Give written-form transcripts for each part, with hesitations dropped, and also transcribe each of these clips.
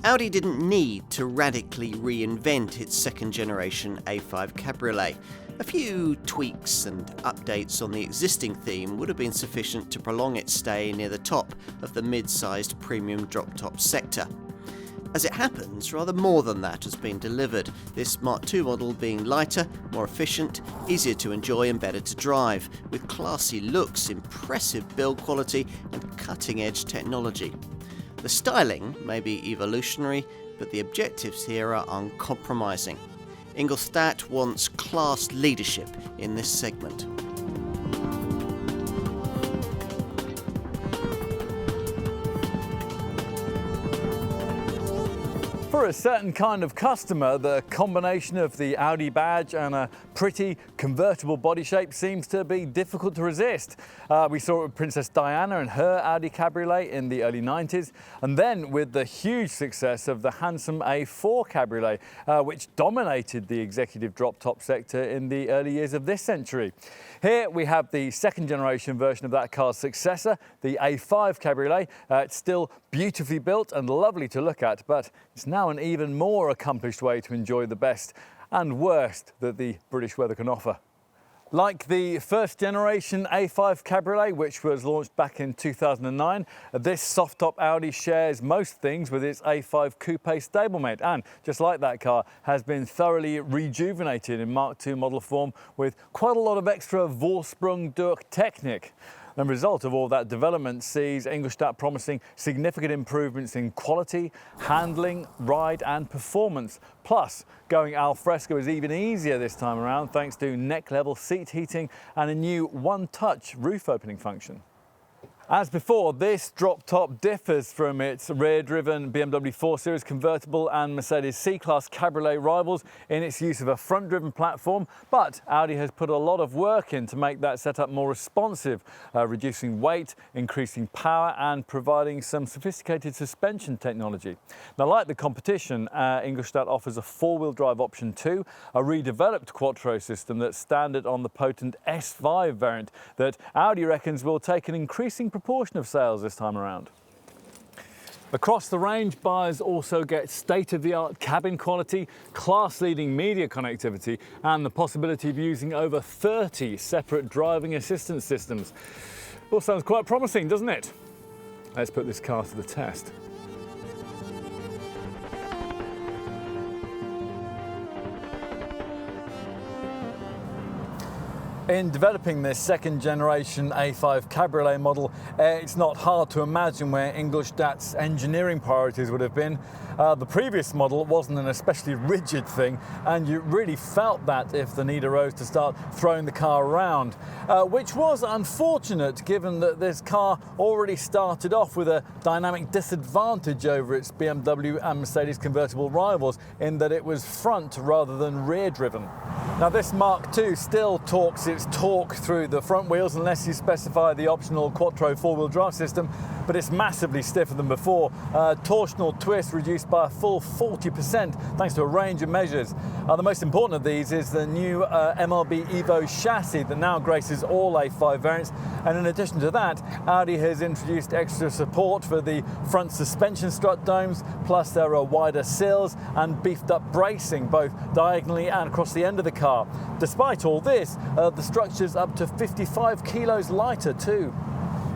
Audi didn't need to radically reinvent its second generation A5 Cabriolet. A few tweaks and updates on the existing theme would have been sufficient to prolong its stay near the top of the mid-sized premium drop-top sector. As it happens, rather more than that has been delivered, this Mark II model being lighter, more efficient, easier to enjoy and better to drive, with classy looks, impressive build quality and cutting-edge technology. The styling may be evolutionary, but the objectives here are uncompromising. Ingolstadt wants class leadership in this segment. For a certain kind of customer, the combination of the Audi badge and a pretty convertible body shape seems to be difficult to resist. We saw it with Princess Diana and her Audi Cabriolet in the early 90s, and then with the huge success of the handsome A4 Cabriolet, which dominated the executive drop-top sector in the early years of this century. Here we have the second generation version of that car's successor, the A5 Cabriolet. It's still beautifully built and lovely to look at, but it's now an even more accomplished way to enjoy the best and worst that the British weather can offer. Like the first generation A5 Cabriolet, which was launched back in 2009, this soft-top Audi shares most things with its A5 Coupe stablemate, and just like that car, has been thoroughly rejuvenated in Mark II model form with quite a lot of extra Vorsprung durch Technik. The result of all that development sees Ingolstadt promising significant improvements in quality, handling, ride and performance. Plus, going al fresco is even easier this time around thanks to neck-level seat heating and a new one-touch roof opening function. As before, this drop-top differs from its rear-driven BMW 4 Series convertible and Mercedes C-Class Cabriolet rivals in its use of a front-driven platform, but Audi has put a lot of work in to make that setup more responsive, reducing weight, increasing power and providing some sophisticated suspension technology. Now, like the competition, Ingolstadt offers a four-wheel drive option too, a redeveloped Quattro system that's standard on the potent S5 variant that Audi reckons will take an increasing proportion of sales this time around. Across the range, buyers also get state-of-the-art cabin quality, class-leading media connectivity, and the possibility of using over 30 separate driving assistance systems. All sounds quite promising, doesn't it? Let's put this car to the test. In developing this second generation A5 Cabriolet model, it's not hard to imagine where Ingolstadt's engineering priorities would have been. The previous model wasn't an especially rigid thing, and you really felt that if the need arose to start throwing the car around, which was unfortunate given that this car already started off with a dynamic disadvantage over its BMW and Mercedes convertible rivals in that it was front rather than rear driven. Now, this Mark II still talks its talk through the front wheels unless you specify the optional Quattro four-wheel drive system, but it's massively stiffer than before. Torsional twist reduced by a full 40% thanks to a range of measures. The most important of these is the new MLB Evo chassis that now graces all A5 variants, and in addition to that, Audi has introduced extra support for the front suspension strut domes, plus there are wider sills and beefed up bracing both diagonally and across the end of the car. Despite all this, the structure's up to 55 kilos lighter too.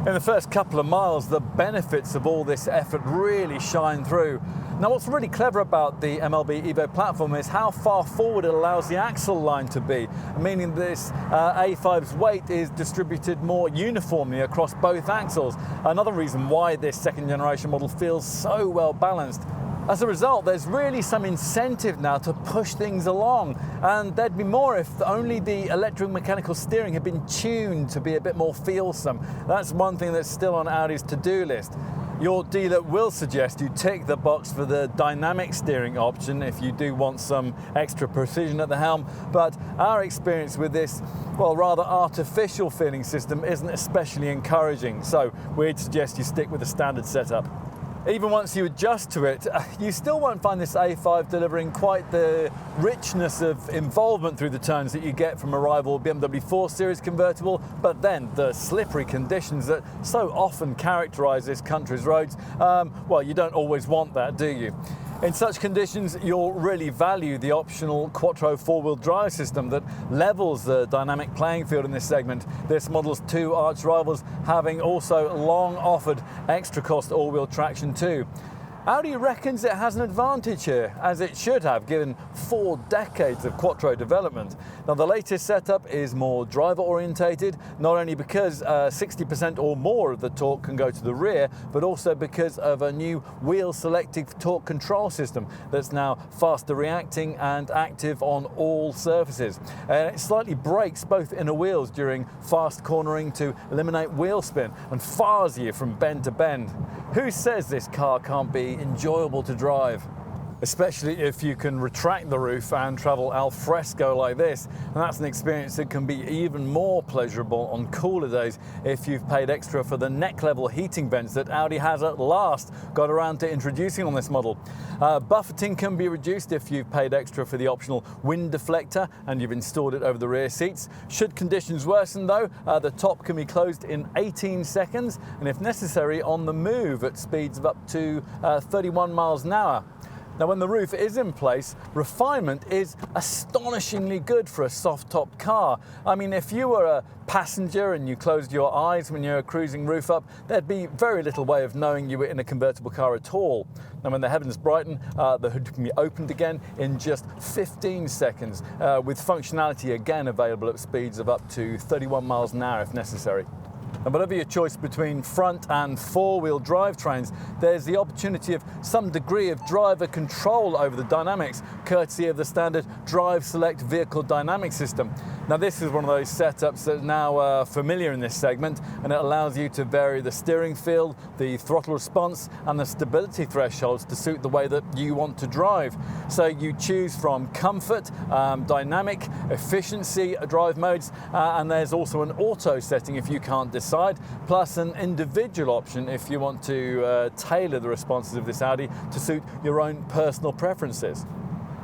In the first couple of miles, the benefits of all this effort really shine through. Now, what's really clever about the MLB Evo platform is how far forward it allows the axle line to be, meaning this A5's weight is distributed more uniformly across both axles. Another reason why this second generation model feels so well balanced. As a result, there's really some incentive now to push things along, and there'd be more if only the electromechanical steering had been tuned to be a bit more feelsome. That's one thing that's still on Audi's to-do list. Your dealer will suggest you tick the box for the dynamic steering option if you do want some extra precision at the helm, but our experience with this, well, rather artificial feeling system isn't especially encouraging, so we'd suggest you stick with the standard setup. Even once you adjust to it, you still won't find this A5 delivering quite the richness of involvement through the turns that you get from a rival BMW 4 Series convertible, but then the slippery conditions that so often characterise this country's roads, well, you don't always want that, do you? In such conditions, you'll really value the optional Quattro four-wheel drive system that levels the dynamic playing field in this segment. This model's two arch rivals having also long offered extra cost all-wheel traction too. Audi reckons it has an advantage here, as it should have, given 4 decades of Quattro development. Now, the latest setup is more driver-orientated, not only because 60% or more of the torque can go to the rear, but also because of a new wheel-selective torque control system that's now faster reacting and active on all surfaces. It slightly brakes both inner wheels during fast cornering to eliminate wheel spin and fars you from bend to bend. Who says this car can't be enjoyable to drive? Especially if you can retract the roof and travel al fresco like this. And that's an experience that can be even more pleasurable on cooler days if you've paid extra for the neck level heating vents that Audi has at last got around to introducing on this model. Buffeting can be reduced if you've paid extra for the optional wind deflector and you've installed it over the rear seats. Should conditions worsen though, the top can be closed in 18 seconds and if necessary on the move at speeds of up to 31 miles an hour. Now, when the roof is in place, refinement is astonishingly good for a soft-top car. I mean, if you were a passenger and you closed your eyes when you were cruising roof up, there'd be very little way of knowing you were in a convertible car at all. Now, when the heavens brighten, the hood can be opened again in just 15 seconds, with functionality again available at speeds of up to 31 miles an hour if necessary. And whatever your choice between front and four-wheel drivetrains, there's the opportunity of some degree of driver control over the dynamics, courtesy of the standard Drive Select Vehicle Dynamic System. Now, this is one of those setups that are now familiar in this segment, and it allows you to vary the steering feel, the throttle response, and the stability thresholds to suit the way that you want to drive. So you choose from comfort, dynamic, efficiency drive modes, and there's also an auto setting if you can't decide, plus an individual option if you want to tailor the responses of this Audi to suit your own personal preferences.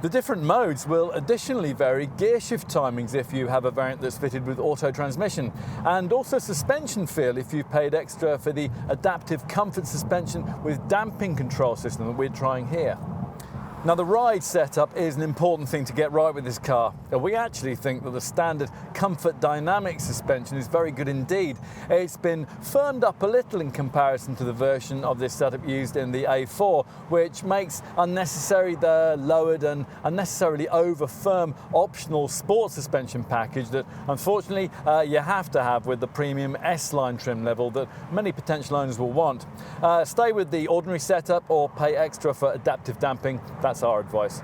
The different modes will additionally vary gear shift timings if you have a variant that's fitted with auto transmission, and also suspension feel if you've paid extra for the adaptive comfort suspension with damping control system that we're trying here. Now, the ride setup is an important thing to get right with this car. We actually think that the standard Comfort Dynamic suspension is very good indeed. It's been firmed up a little in comparison to the version of this setup used in the A4, which makes unnecessary the lowered and unnecessarily over-firm optional sport suspension package that unfortunately you have to have with the premium S-Line trim level that many potential owners will want. Stay with the ordinary setup or pay extra for adaptive damping. That's our advice.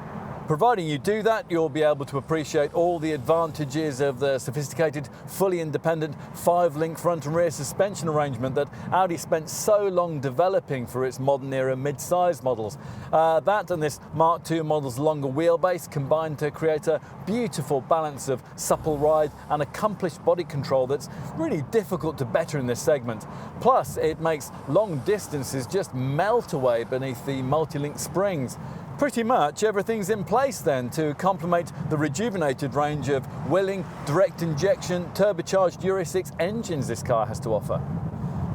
Providing you do that, you'll be able to appreciate all the advantages of the sophisticated, fully independent 5-link front and rear suspension arrangement that Audi spent so long developing for its modern era mid-size models. That and this Mark II model's longer wheelbase combine to create a beautiful balance of supple ride and accomplished body control that's really difficult to better in this segment. Plus, it makes long distances just melt away beneath the multi-link springs. Pretty much everything's in place then to complement the rejuvenated range of Welling direct injection turbocharged Euro 6 engines this car has to offer.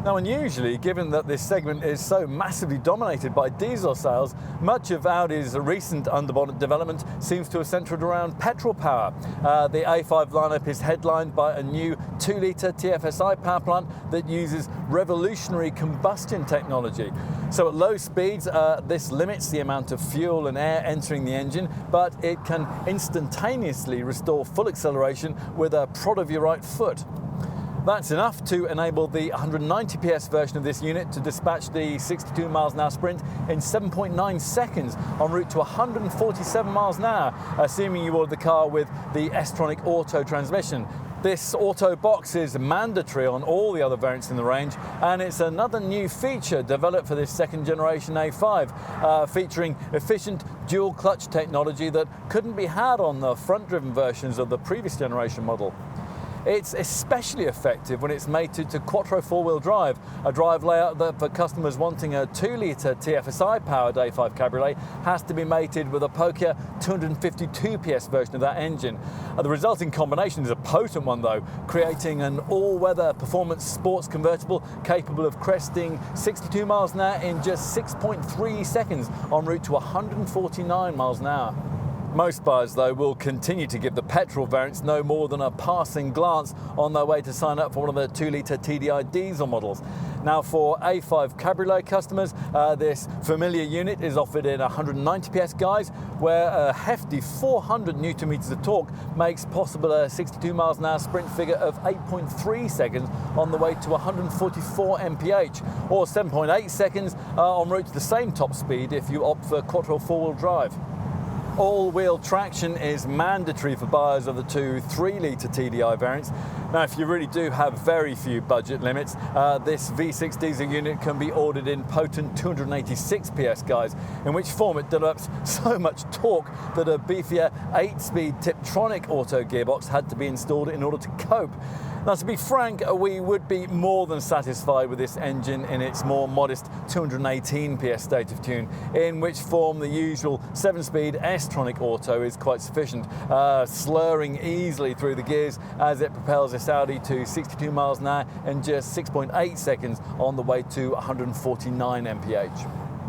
Now, unusually, given that this segment is so massively dominated by diesel sales, much of Audi's recent underbonnet development seems to have centred around petrol power. The A5 lineup is headlined by a new 2-litre TFSI power plant that uses revolutionary combustion technology. So at low speeds, this limits the amount of fuel and air entering the engine, but it can instantaneously restore full acceleration with a prod of your right foot. That's enough to enable the 190 PS version of this unit to dispatch the 62 miles an hour sprint in 7.9 seconds en route to 147 miles an hour, assuming you order the car with the S-Tronic Auto transmission. This auto box is mandatory on all the other variants in the range, and it's another new feature developed for this second generation A5, featuring efficient dual clutch technology that couldn't be had on the front-driven versions of the previous generation model. It's especially effective when it's mated to Quattro four-wheel drive, a drive layout that for customers wanting a 2-litre TFSI-powered A5 Cabriolet has to be mated with a pokier 252 PS version of that engine. The resulting combination is a potent one though, creating an all-weather performance sports convertible capable of cresting 62 miles an hour in just 6.3 seconds en route to 149 miles an hour. Most buyers, though, will continue to give the petrol variants no more than a passing glance on their way to sign up for one of the 2-litre TDI diesel models. Now, for A5 Cabriolet customers, this familiar unit is offered in 190 PS guise, where a hefty 400 newton meters of torque makes possible a 62 miles an hour sprint figure of 8.3 seconds on the way to 144 mph, or 7.8 seconds en route to the same top speed if you opt for Quattro four-wheel drive. All-wheel traction is mandatory for buyers of the two 3-litre TDI variants. Now, if you really do have very few budget limits, this V6 diesel unit can be ordered in potent 286 PS guise, in which form it develops so much torque that a beefier 8-speed Tiptronic auto gearbox had to be installed in order to cope. Now, to be frank, we would be more than satisfied with this engine in its more modest 218 PS state of tune, in which form the usual 7-speed S-Tronic Auto is quite sufficient, slurring easily through the gears as it propels this Audi to 62 miles an hour in just 6.8 seconds on the way to 149 mph.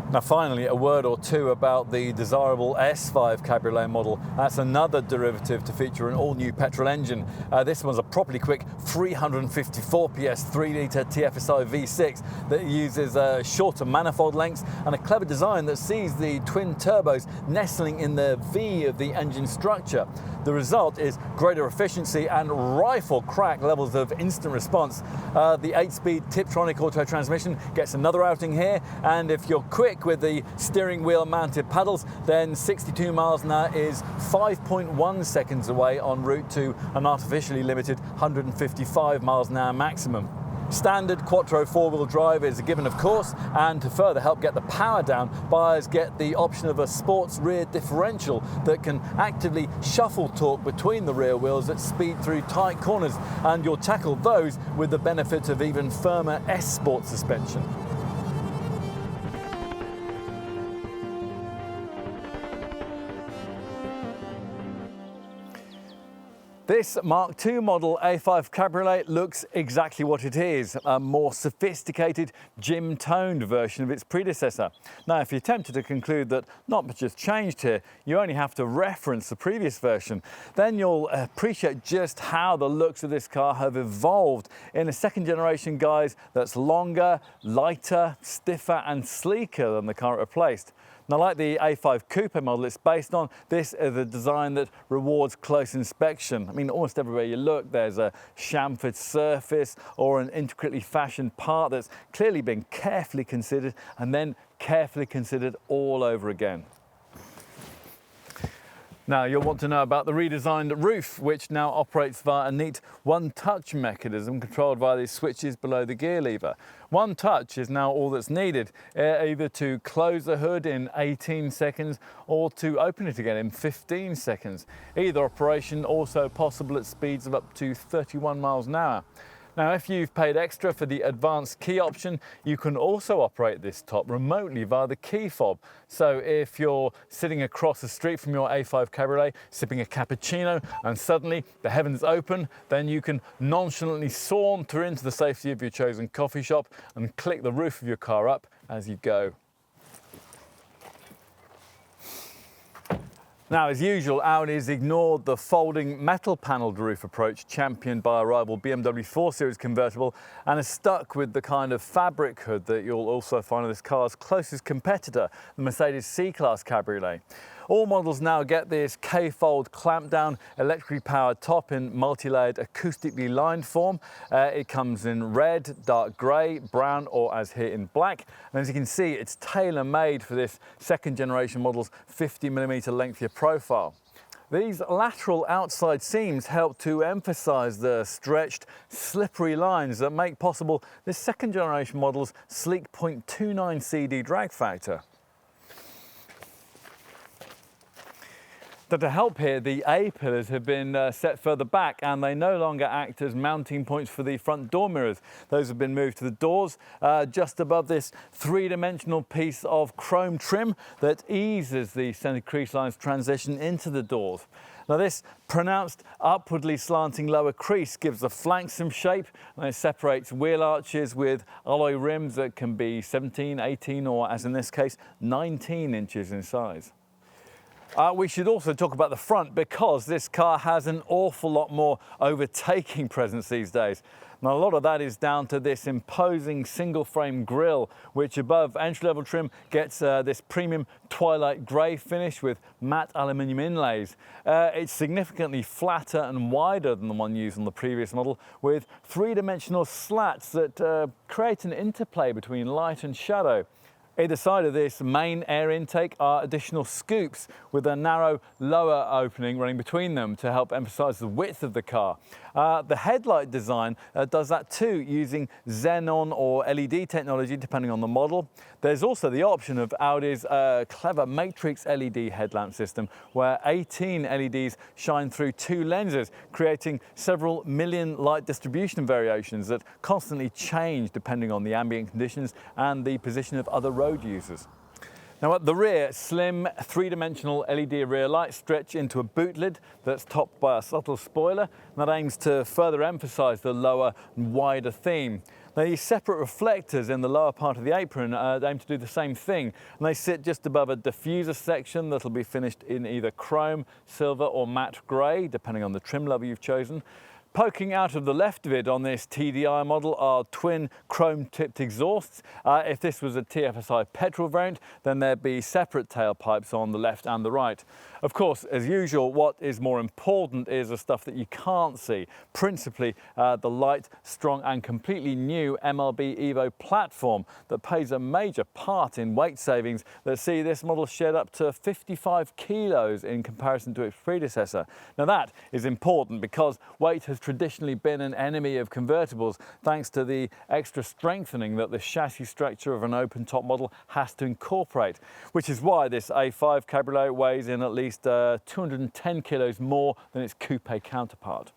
Now finally, a word or two about the desirable S5 Cabriolet model. That's another derivative to feature an all-new petrol engine. This one's a properly quick 354 PS 3-litre TFSI V6 that uses shorter manifold lengths and a clever design that sees the twin turbos nestling in the V of the engine structure. The result is greater efficiency and rifle crack levels of instant response. The 8-speed Tiptronic auto transmission gets another outing here, and if you're quick with the steering wheel mounted paddles, then 62 miles an hour is 5.1 seconds away en route to an artificially limited 155 miles an hour maximum. Standard Quattro four-wheel drive is a given, of course, and to further help get the power down, buyers get the option of a sports rear differential that can actively shuffle torque between the rear wheels at speed through tight corners, and you'll tackle those with the benefit of even firmer S-Sport suspension. This Mark II model A5 Cabriolet looks exactly what it is, a more sophisticated, gym-toned version of its predecessor. Now, if you're tempted to conclude that not much has changed here, you only have to reference the previous version, then you'll appreciate just how the looks of this car have evolved in a second-generation guise that's longer, lighter, stiffer and sleeker than the car it replaced. Now, like the A5 Coupe model it's based on, this is a design that rewards close inspection. I mean, almost everywhere you look, there's a chamfered surface or an intricately fashioned part that's clearly been carefully considered and then carefully considered all over again. Now, you'll want to know about the redesigned roof, which now operates via a neat one-touch mechanism controlled via these switches below the gear lever. One touch is now all that's needed, either to close the hood in 18 seconds or to open it again in 15 seconds. Either operation also possible at speeds of up to 31 miles an hour. Now, if you've paid extra for the advanced key option, you can also operate this top remotely via the key fob. So if you're sitting across the street from your A5 Cabriolet, sipping a cappuccino, and suddenly the heavens open, then you can nonchalantly saunter into the safety of your chosen coffee shop and click the roof of your car up as you go. Now, as usual, Audi's ignored the folding metal-panelled roof approach championed by a rival BMW 4 Series convertible and is stuck with the kind of fabric hood that you'll also find on this car's closest competitor, the Mercedes C-Class Cabriolet. All models now get this K-fold clamp-down electrically powered top in multi-layered acoustically lined form. It comes in red, dark grey, brown or as here in black. And as you can see, it's tailor-made for this second generation model's 50mm lengthier profile. These lateral outside seams help to emphasise the stretched, slippery lines that make possible this second generation model's sleek 0.29 CD drag factor. So to help here, the A-pillars have been set further back and they no longer act as mounting points for the front door mirrors. Those have been moved to the doors just above this three-dimensional piece of chrome trim that eases the centre crease lines transition into the doors. Now this pronounced upwardly slanting lower crease gives the flanks some shape and it separates wheel arches with alloy rims that can be 17, 18 or, as in this case, 19 inches in size. We should also talk about the front because this car has an awful lot more overtaking presence these days. Now a lot of that is down to this imposing single frame grille, which above entry-level trim gets this premium twilight grey finish with matte aluminium inlays. It's significantly flatter and wider than the one used on the previous model, with three-dimensional slats that create an interplay between light and shadow. Either side of this main air intake are additional scoops with a narrow lower opening running between them to help emphasise the width of the car. The headlight design does that too, using xenon or LED technology depending on the model. There's also the option of Audi's clever matrix LED headlamp system where 18 LEDs shine through 2 lenses, creating several million light distribution variations that constantly change depending on the ambient conditions and the position of other road users. Now at the rear, slim three-dimensional LED rear lights stretch into a boot lid that's topped by a subtle spoiler, and that aims to further emphasise the lower and wider theme. Now these separate reflectors in the lower part of the apron aim to do the same thing, and they sit just above a diffuser section that'll be finished in either chrome, silver or matte grey, depending on the trim level you've chosen. Poking out of the left of it on this TDI model are twin chrome-tipped exhausts. If this was a TFSI petrol variant, then there'd be separate tailpipes on the left and the right. Of course, as usual, what is more important is the stuff that you can't see, principally the light, strong and completely new MLB Evo platform that plays a major part in weight savings that see this model shed up to 55 kilos in comparison to its predecessor. Now that is important because weight has traditionally been an enemy of convertibles thanks to the extra strengthening that the chassis structure of an open-top model has to incorporate, which is why this A5 Cabriolet weighs in at least 210 kilos more than its coupe counterpart.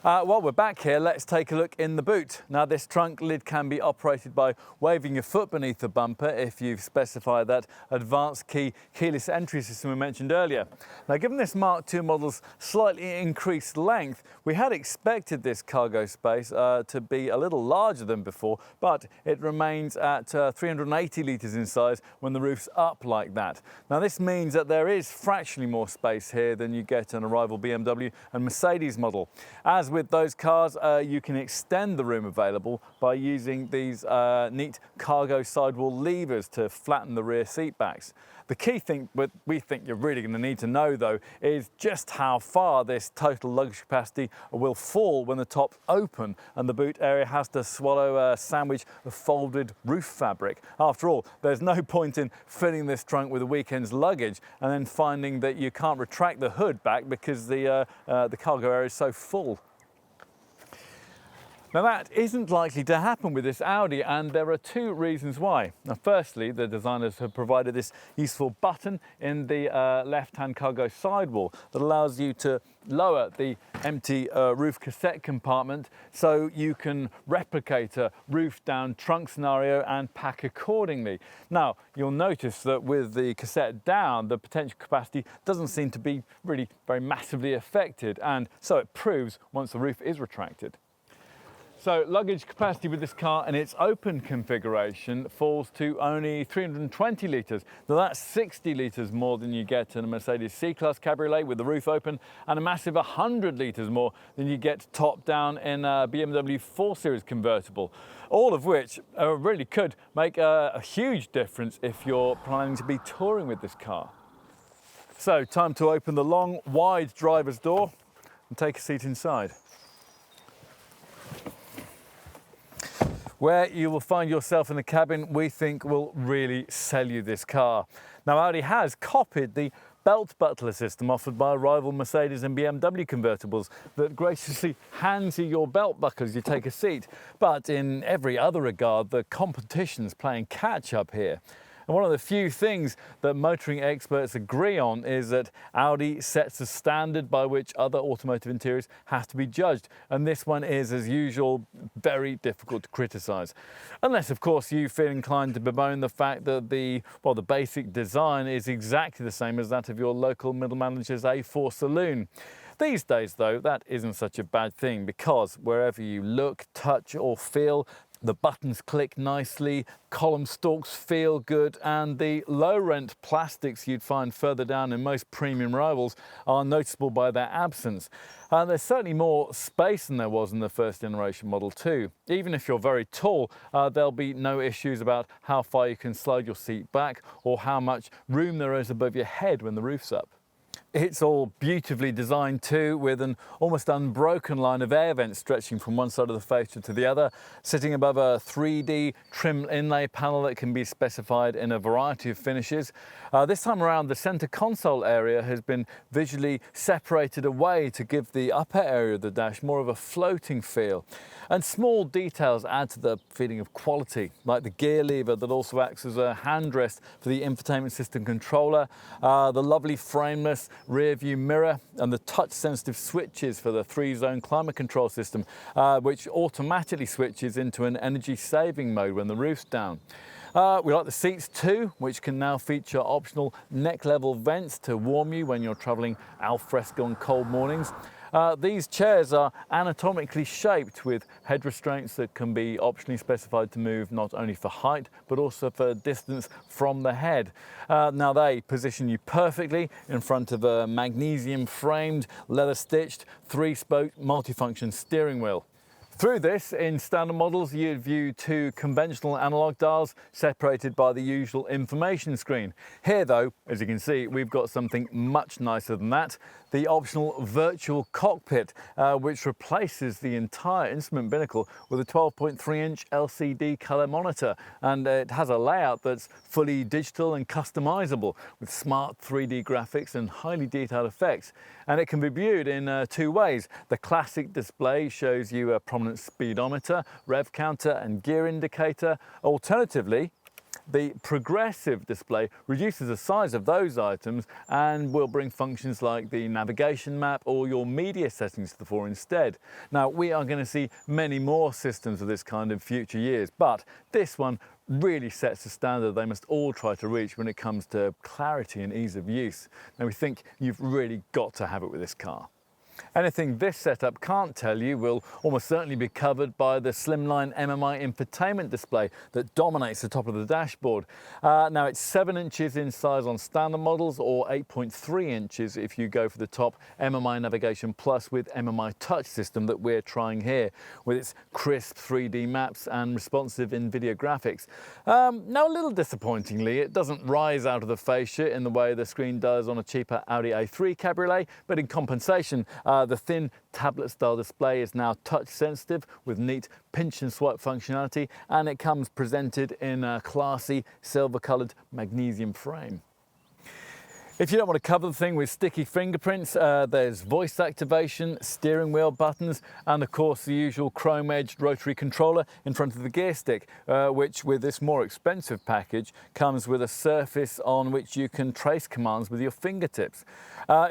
While we're back here, let's take a look in the boot. Now this trunk lid can be operated by waving your foot beneath the bumper if you've specified that advanced key keyless entry system we mentioned earlier. Now given this Mark II model's slightly increased length, we had expected this cargo space to be a little larger than before, but it remains at 380 litres in size when the roof's up like that. Now this means that there is fractionally more space here than you get in a rival BMW and Mercedes model. As with those cars, you can extend the room available by using these neat cargo sidewall levers to flatten the rear seat backs. The key thing we think you're really going to need to know though is just how far this total luggage capacity will fall when the top's open and the boot area has to swallow a sandwich of folded roof fabric. After all, there's no point in filling this trunk with a weekend's luggage and then finding that you can't retract the hood back because the cargo area is so full. Now that isn't likely to happen with this Audi, and there are 2 reasons why. Now firstly, the designers have provided this useful button in the left-hand cargo sidewall that allows you to lower the empty roof cassette compartment so you can replicate a roof-down trunk scenario and pack accordingly. Now you'll notice that with the cassette down, the potential capacity doesn't seem to be really very massively affected, and so it proves once the roof is retracted. So luggage capacity with this car in its open configuration falls to only 320 litres. Now that's 60 litres more than you get in a Mercedes C-Class Cabriolet with the roof open, and a massive 100 litres more than you get top down in a BMW 4 Series convertible. All of which really could make a huge difference if you're planning to be touring with this car. So time to open the long, wide driver's door and take a seat inside, where you will find yourself in the cabin we think will really sell you this car. Now Audi has copied the belt buckler system offered by rival Mercedes and BMW convertibles that graciously hands you your belt buckle as you take a seat. But in every other regard, the competition's playing catch up here. And one of the few things that motoring experts agree on is that Audi sets a standard by which other automotive interiors have to be judged. And this one is, as usual, very difficult to criticise. Unless, of course, you feel inclined to bemoan the fact that the basic design is exactly the same as that of your local middle manager's A4 saloon. These days, though, that isn't such a bad thing, because wherever you look, touch or feel, the buttons click nicely, column stalks feel good, and the low-rent plastics you'd find further down in most premium rivals are noticeable by their absence. There's certainly more space than there was in the first generation Model 2. Even if you're very tall, there'll be no issues about how far you can slide your seat back or how much room there is above your head when the roof's up. It's all beautifully designed too, with an almost unbroken line of air vents stretching from one side of the fascia to the other, sitting above a 3D trim inlay panel that can be specified in a variety of finishes. This time around, the centre console area has been visually separated away to give the upper area of the dash more of a floating feel. And small details add to the feeling of quality, like the gear lever that also acts as a handrest for the infotainment system controller, the lovely frameless rear view mirror, and the touch sensitive switches for the 3-zone climate control system, which automatically switches into an energy saving mode when the roof's down. We like the seats too, which can now feature optional neck level vents to warm you when you're travelling al fresco on cold mornings. These chairs are anatomically shaped with head restraints that can be optionally specified to move not only for height but also for distance from the head. Now they position you perfectly in front of a magnesium framed, leather stitched, 3-spoke multifunction steering wheel. Through this, in standard models, you'd view 2 conventional analog dials separated by the usual information screen. Here though, as you can see, we've got something much nicer than that. The optional virtual cockpit, which replaces the entire instrument binnacle with a 12.3-inch LCD colour monitor. And it has a layout that's fully digital and customizable with smart 3D graphics and highly detailed effects. And it can be viewed in 2 ways. The classic display shows you a prominent speedometer, rev counter and gear indicator. Alternatively, the progressive display reduces the size of those items and will bring functions like the navigation map or your media settings to the fore instead. Now, we are going to see many more systems of this kind in future years, but this one really sets the standard they must all try to reach when it comes to clarity and ease of use. Now, we think you've really got to have it with this car. Anything this setup can't tell you will almost certainly be covered by the slimline MMI infotainment display that dominates the top of the dashboard. Now it's 7 inches in size on standard models, or 8.3 inches if you go for the top MMI Navigation Plus with MMI Touch system that we're trying here, with its crisp 3D maps and responsive NVIDIA graphics. Now, a little disappointingly, it doesn't rise out of the fascia in the way the screen does on a cheaper Audi A3 Cabriolet, but in compensation, the thin tablet-style display is now touch-sensitive with neat pinch and swipe functionality, and it comes presented in a classy silver-coloured magnesium frame. If you don't want to cover the thing with sticky fingerprints, there's voice activation, steering wheel buttons, and of course the usual chrome-edged rotary controller in front of the gear stick, which with this more expensive package comes with a surface on which you can trace commands with your fingertips.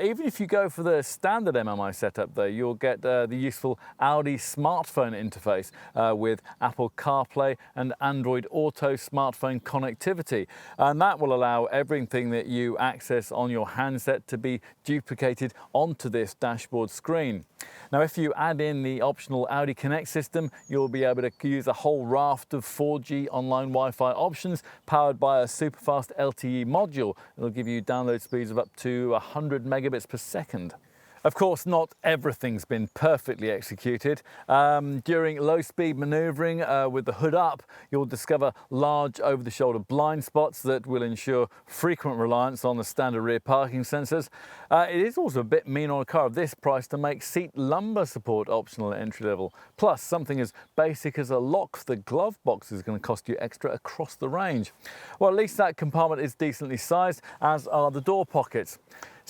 Even if you go for the standard MMI setup though, you'll get the useful Audi smartphone interface with Apple CarPlay and Android Auto smartphone connectivity, and that will allow everything that you access on your handset to be duplicated onto this dashboard screen. Now, if you add in the optional Audi Connect system, you'll be able to use a whole raft of 4G online Wi-Fi options powered by a super fast LTE module. It'll give you download speeds of up to 100 megabits per second. Of course, not everything's been perfectly executed. During low-speed manoeuvring with the hood up, you'll discover large over-the-shoulder blind spots that will ensure frequent reliance on the standard rear parking sensors. It is also a bit mean on a car of this price to make seat lumbar support optional at entry level. Plus, something as basic as a lock for the glove box is going to cost you extra across the range. Well, at least that compartment is decently sized, as are the door pockets.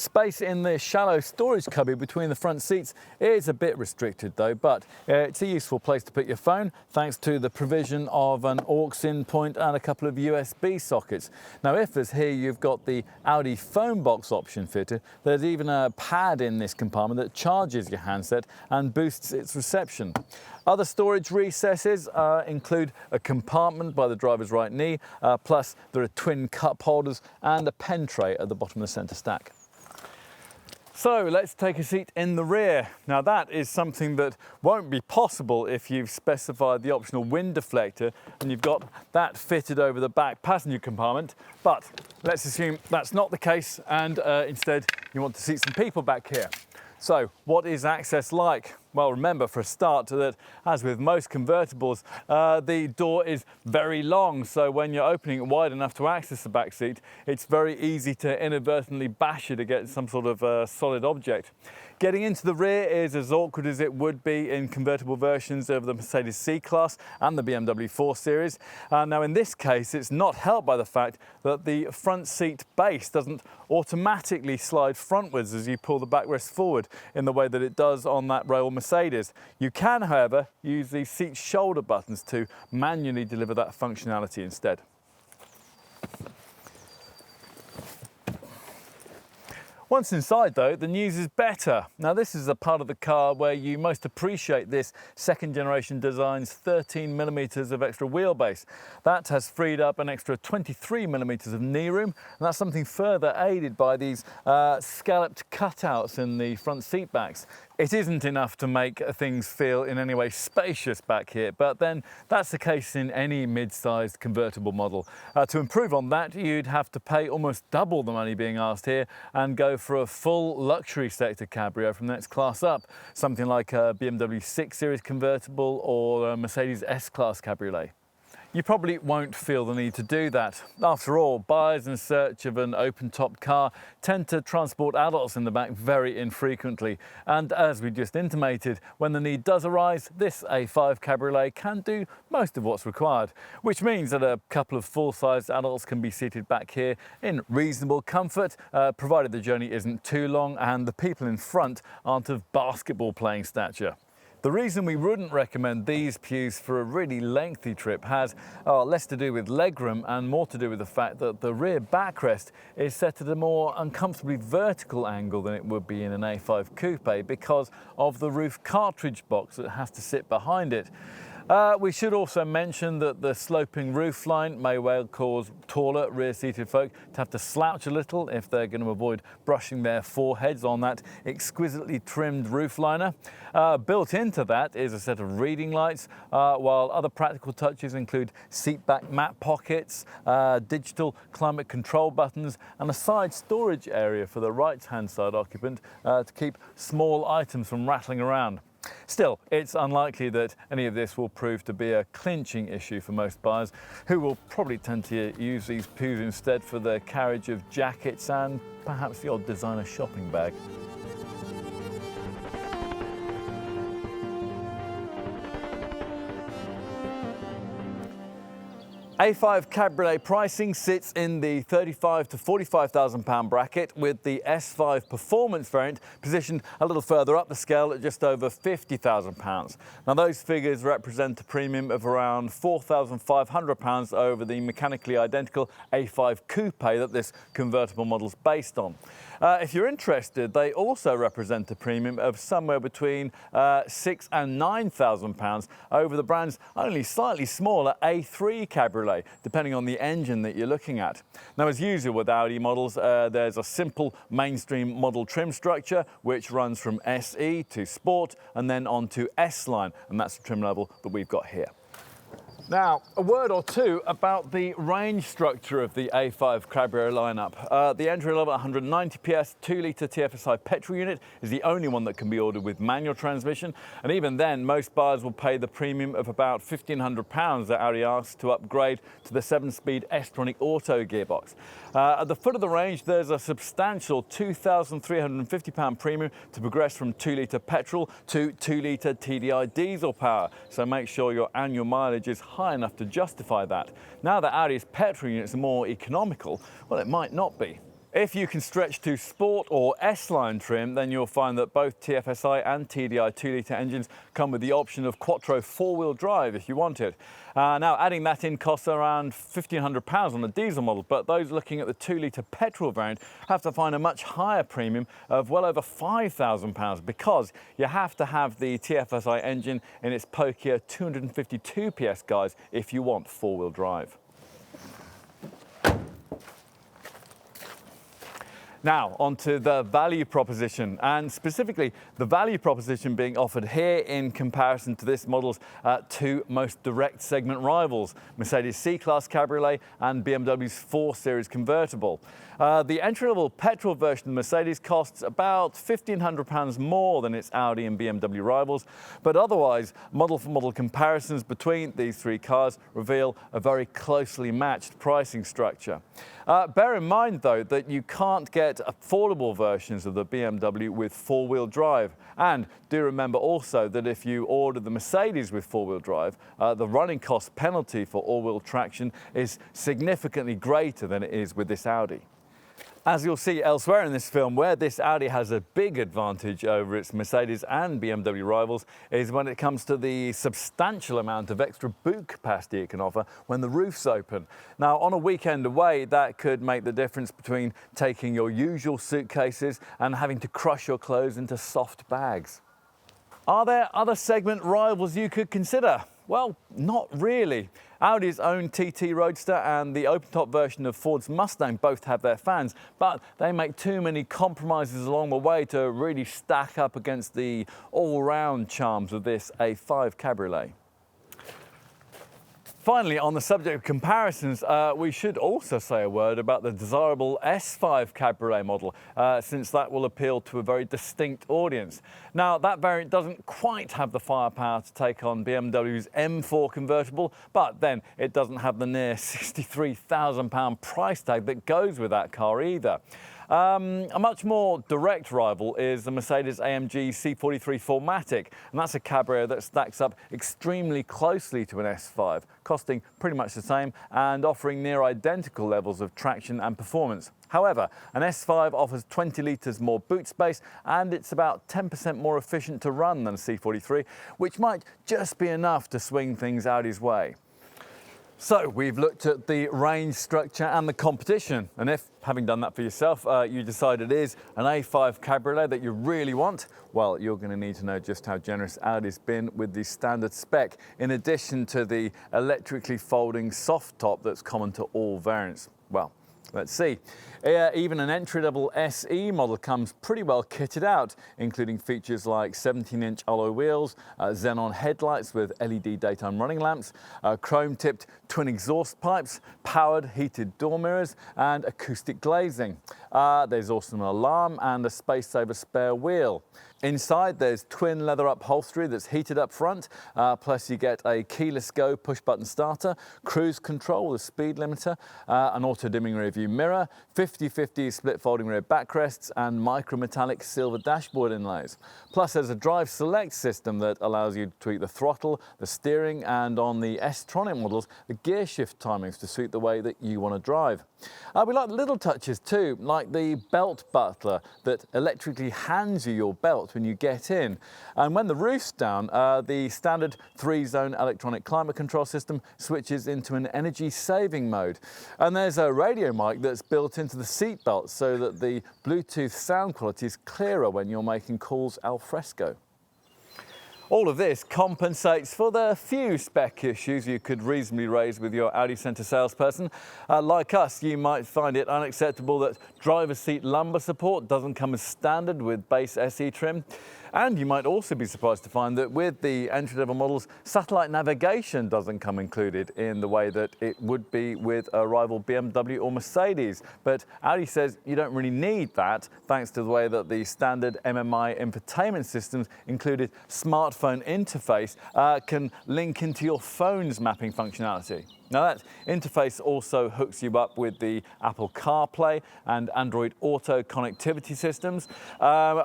Space in the shallow storage cubby between the front seats is a bit restricted though, but it's a useful place to put your phone thanks to the provision of an aux-in point and a couple of USB sockets. Now if, as here, you've got the Audi phone box option fitted, there's even a pad in this compartment that charges your handset and boosts its reception. Other storage recesses include a compartment by the driver's right knee, plus there are twin cup holders and a pen tray at the bottom of the centre stack. So let's take a seat in the rear. Now that is something that won't be possible if you've specified the optional wind deflector and you've got that fitted over the back passenger compartment, but let's assume that's not the case and instead you want to seat some people back here. So what is access like? Well, remember for a start that, as with most convertibles, the door is very long, so when you're opening it wide enough to access the back seat, it's very easy to inadvertently bash it against some sort of solid object. Getting into the rear is as awkward as it would be in convertible versions of the Mercedes C-Class and the BMW 4 Series. Now in this case, it's not helped by the fact that the front seat base doesn't automatically slide frontwards as you pull the backrest forward in the way that it does on that rail Mercedes. You can, however, use the seat shoulder buttons to manually deliver that functionality instead. Once inside though, the news is better. Now this is a part of the car where you most appreciate this second generation design's 13mm of extra wheelbase. That has freed up an extra 23mm of knee room, and that's something further aided by these scalloped cutouts in the front seat backs. It isn't enough to make things feel in any way spacious back here, but then that's the case in any mid-sized convertible model. To improve on that, you'd have to pay almost double the money being asked here and go for a full luxury sector cabrio from the next class up, something like a BMW 6 Series convertible or a Mercedes S-Class Cabriolet. You probably won't feel the need to do that. After all, buyers in search of an open-top car tend to transport adults in the back very infrequently. And as we just intimated, when the need does arise, this A5 Cabriolet can do most of what's required, which means that a couple of full-sized adults can be seated back here in reasonable comfort, provided the journey isn't too long and the people in front aren't of basketball-playing stature. The reason we wouldn't recommend these pews for a really lengthy trip has less to do with legroom and more to do with the fact that the rear backrest is set at a more uncomfortably vertical angle than it would be in an A5 Coupe because of the roof cartridge box that has to sit behind it. We should also mention that the sloping roofline may well cause taller rear-seated folk to have to slouch a little if they're going to avoid brushing their foreheads on that exquisitely trimmed roofliner. Built into that is a set of reading lights, while other practical touches include seat-back map pockets, digital climate control buttons, and a side storage area for the right-hand side occupant to keep small items from rattling around. Still, it's unlikely that any of this will prove to be a clinching issue for most buyers, who will probably tend to use these pews instead for the carriage of jackets and perhaps the odd designer shopping bag. A5 Cabriolet pricing sits in the £35,000 to £45,000 bracket, with the S5 Performance variant positioned a little further up the scale at just over £50,000. Now those figures represent a premium of around £4,500 over the mechanically identical A5 Coupe that this convertible model's based on. If you're interested, they also represent a premium of somewhere between £6,000 and £9,000 over the brand's only slightly smaller A3 Cabriolet, depending on the engine that you're looking at. Now, as usual with Audi models, there's a simple mainstream model trim structure which runs from SE to Sport and then on to S-Line, and that's the trim level that we've got here. Now, a word or two about the range structure of the A5 Cabriolet lineup. The entry-level 190 PS 2-litre TFSI petrol unit is the only one that can be ordered with manual transmission, and even then, most buyers will pay the premium of about £1,500 that Audi asks to upgrade to the 7-speed S-Tronic Auto gearbox. At the foot of the range, there's a substantial £2,350 premium to progress from 2-litre petrol to 2-litre TDI diesel power, so make sure your annual mileage is high enough to justify that. Now that Audi's petrol units are more economical, well, it might not be. If you can stretch to Sport or S-Line trim, then you'll find that both TFSI and TDI 2-litre engines come with the option of Quattro 4-wheel drive if you want it. Now, adding that in costs around £1,500 on the diesel model, but those looking at the 2-litre petrol variant have to find a much higher premium of well over £5,000 because you have to have the TFSI engine in its pokier 252 PS guise if you want 4-wheel drive. Now, onto the value proposition, and specifically the value proposition being offered here in comparison to this model's two most direct segment rivals, Mercedes C-Class Cabriolet and BMW's 4 Series convertible. The entry-level petrol version of Mercedes costs about £1,500 more than its Audi and BMW rivals, but otherwise, model-for-model comparisons between these three cars reveal a very closely matched pricing structure. Bear in mind, though, that you can't get affordable versions of the BMW with 4-wheel drive. And do remember also that if you order the Mercedes with 4-wheel drive, the running cost penalty for all-wheel traction is significantly greater than it is with this Audi. As you'll see elsewhere in this film, where this Audi has a big advantage over its Mercedes and BMW rivals is when it comes to the substantial amount of extra boot capacity it can offer when the roof's open. Now, on a weekend away, that could make the difference between taking your usual suitcases and having to crush your clothes into soft bags. Are there other segment rivals you could consider? Well, not really. Audi's own TT Roadster and the open-top version of Ford's Mustang both have their fans, but they make too many compromises along the way to really stack up against the all-round charms of this A5 Cabriolet. Finally, on the subject of comparisons, we should also say a word about the desirable S5 Cabriolet model, since that will appeal to a very distinct audience. Now, that variant doesn't quite have the firepower to take on BMW's M4 convertible, but then it doesn't have the near £63,000 price tag that goes with that car either. A much more direct rival is the Mercedes-AMG C43 4MATIC, and that's a Cabrio that stacks up extremely closely to an S5, costing pretty much the same and offering near identical levels of traction and performance. However, an S5 offers 20 litres more boot space and it's about 10% more efficient to run than a C43, which might just be enough to swing things Audi's way. So we've looked at the range, structure and the competition, and if, having done that for yourself, you decide it is an A5 Cabriolet that you really want, well, you're going to need to know just how generous Audi's been with the standard spec, in addition to the electrically folding soft top that's common to all variants. Well, let's see. Even an entry-level SE model comes pretty well kitted out, including features like 17-inch alloy wheels, xenon headlights with LED daytime running lamps, chrome-tipped twin exhaust pipes, powered heated door mirrors, and acoustic glazing. There's also an alarm and a space-saver spare wheel. Inside, there's twin leather upholstery that's heated up front, plus you get a keyless go push-button starter, cruise control with a speed limiter, an auto-dimming rear view mirror, 50/50 split folding rear backrests, and micro-metallic silver dashboard inlays. Plus, there's a drive select system that allows you to tweak the throttle, the steering, and on the S-Tronic models, the gear shift timings to suit the way that you want to drive. We like little touches too, like the belt butler that electrically hands you your belt when you get in. And when the roof's down, the standard 3-zone electronic climate control system switches into an energy saving mode. And there's a radio mic that's built into the seat belt so that the Bluetooth sound quality is clearer when you're making calls al fresco. All of this compensates for the few spec issues you could reasonably raise with your Audi Centre salesperson. Like us, you might find it unacceptable that driver's seat lumbar support doesn't come as standard with base SE trim. And you might also be surprised to find that with the entry-level models, satellite navigation doesn't come included in the way that it would be with a rival BMW or Mercedes. But Audi says you don't really need that, thanks to the way that the standard MMI infotainment systems included smartphone interface can link into your phone's mapping functionality. Now that interface also hooks you up with the Apple CarPlay and Android Auto connectivity systems,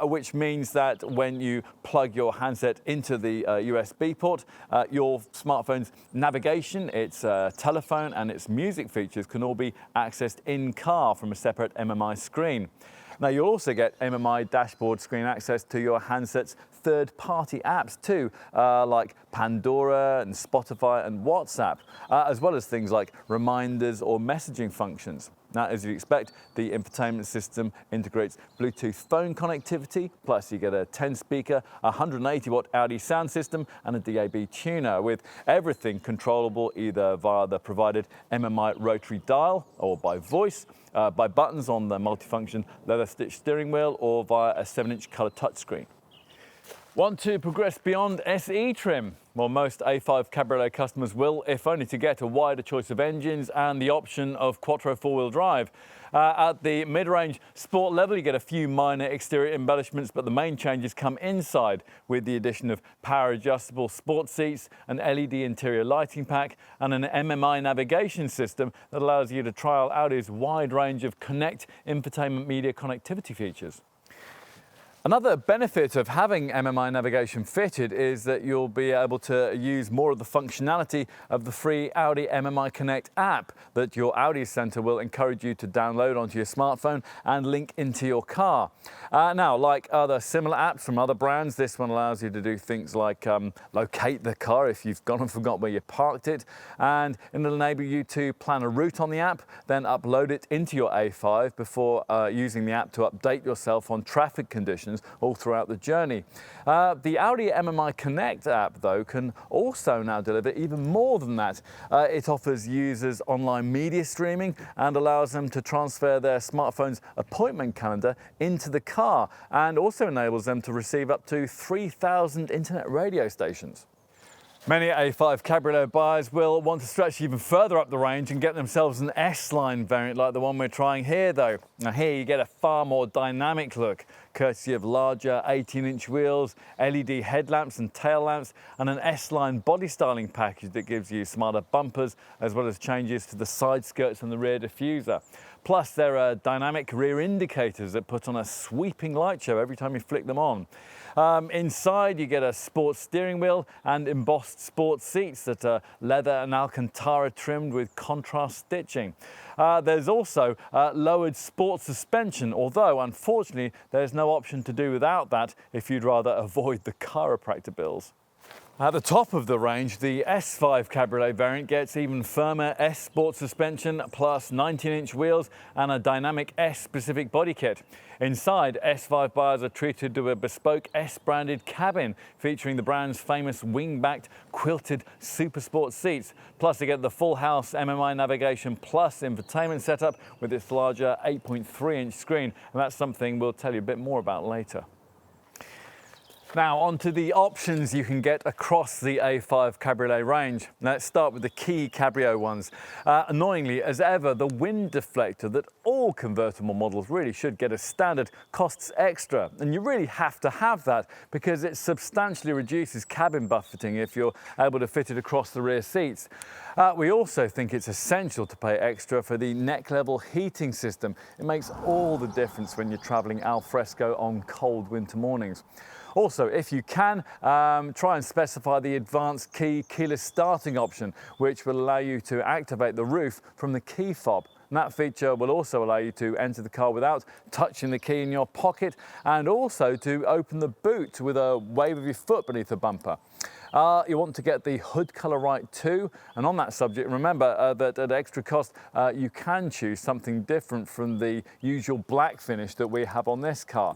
which means that when you plug your handset into the USB port, your smartphone's navigation, its telephone and its music features can all be accessed in car from a separate MMI screen. Now you'll also get MMI dashboard screen access to your handset's third-party apps too, like Pandora and Spotify and WhatsApp, as well as things like reminders or messaging functions. Now, as you'd expect, the infotainment system integrates Bluetooth phone connectivity, plus you get a 10-speaker, 180-watt Audi sound system and a DAB tuner, with everything controllable either via the provided MMI rotary dial or by voice, by buttons on the multifunction leather-stitched steering wheel, or via a 7-inch colour touchscreen. Want to progress beyond SE trim? Well, most A5 Cabriolet customers will, if only to get a wider choice of engines and the option of Quattro four-wheel drive. At the mid-range sport level, you get a few minor exterior embellishments, but the main changes come inside with the addition of power-adjustable sport seats, an LED interior lighting pack, and an MMI navigation system that allows you to trial Audi's wide range of Connect infotainment media connectivity features. Another benefit of having MMI navigation fitted is that you'll be able to use more of the functionality of the free Audi MMI Connect app that your Audi Centre will encourage you to download onto your smartphone and link into your car. Now, like other similar apps from other brands, this one allows you to do things like locate the car if you've gone and forgot where you parked it, and it'll enable you to plan a route on the app, then upload it into your A5 before using the app to update yourself on traffic conditions all throughout the journey. The Audi MMI Connect app, though, can also now deliver even more than that. It offers users online media streaming and allows them to transfer their smartphone's appointment calendar into the car, and also enables them to receive up to 3,000 internet radio stations. Many A5 Cabriolet buyers will want to stretch even further up the range and get themselves an S-Line variant like the one we're trying here, though. Now here you get a far more dynamic look, courtesy of larger 18-inch wheels, LED headlamps and tail lamps, and an S-Line body styling package that gives you smarter bumpers, as well as changes to the side skirts and the rear diffuser. Plus, there are dynamic rear indicators that put on a sweeping light show every time you flick them on. Inside, you get a sports steering wheel and embossed sports seats that are leather and Alcantara trimmed with contrast stitching. There's also lowered sports suspension, although unfortunately there's no option to do without that if you'd rather avoid the chiropractor bills. At the top of the range, the S5 Cabriolet variant gets even firmer S-Sport suspension, plus 19-inch wheels and a dynamic S-specific body kit. Inside, S5 buyers are treated to a bespoke S-branded cabin featuring the brand's famous wing-backed quilted Super Sport seats. Plus, they get the full house MMI Navigation Plus infotainment setup with its larger 8.3-inch screen, and that's something we'll tell you a bit more about later. Now, on to the options you can get across the A5 Cabriolet range. Let's start with the key Cabrio ones. Annoyingly, as ever, the wind deflector that all convertible models really should get as standard costs extra. And you really have to have that because it substantially reduces cabin buffeting if you're able to fit it across the rear seats. We also think it's essential to pay extra for the neck-level heating system. It makes all the difference when you're traveling al fresco on cold winter mornings. Also, if you can, try and specify the advanced key keyless starting option, which will allow you to activate the roof from the key fob. And that feature will also allow you to enter the car without touching the key in your pocket, and also to open the boot with a wave of your foot beneath the bumper. You want to get the hood colour right too, and on that subject, remember that at extra cost you can choose something different from the usual black finish that we have on this car.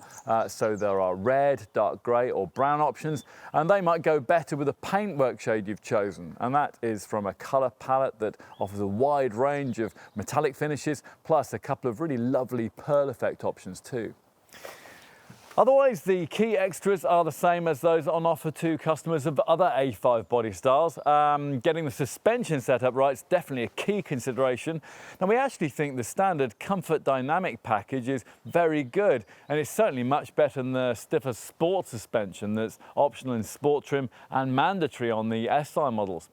So there are red, dark grey or brown options, and they might go better with the paintwork shade you've chosen, and that is from a colour palette that offers a wide range of metallic finishes, plus a couple of really lovely pearl effect options too. Otherwise, the key extras are the same as those on offer to customers of other A5 body styles. Getting the suspension setup right is definitely a key consideration. Now, we actually think the standard Comfort Dynamic package is very good, and it's certainly much better than the stiffer sport suspension that's optional in sport trim and mandatory on the SI models.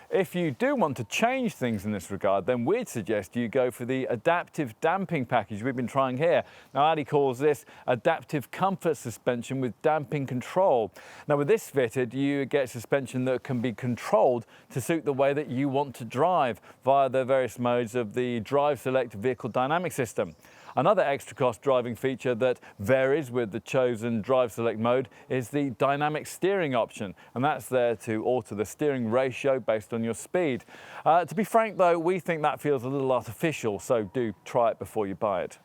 If you do want to change things in this regard, then we'd suggest you go for the adaptive damping package we've been trying here. Now, Audi calls this adaptive comfort suspension with damping control. Now, with this fitted, you get suspension that can be controlled to suit the way that you want to drive via the various modes of the Drive Select vehicle dynamic system. Another extra cost driving feature that varies with the chosen Drive Select mode is the dynamic steering option, and that's there to alter the steering ratio based on your speed. To be frank though, we think that feels a little artificial, so do try it before you buy it.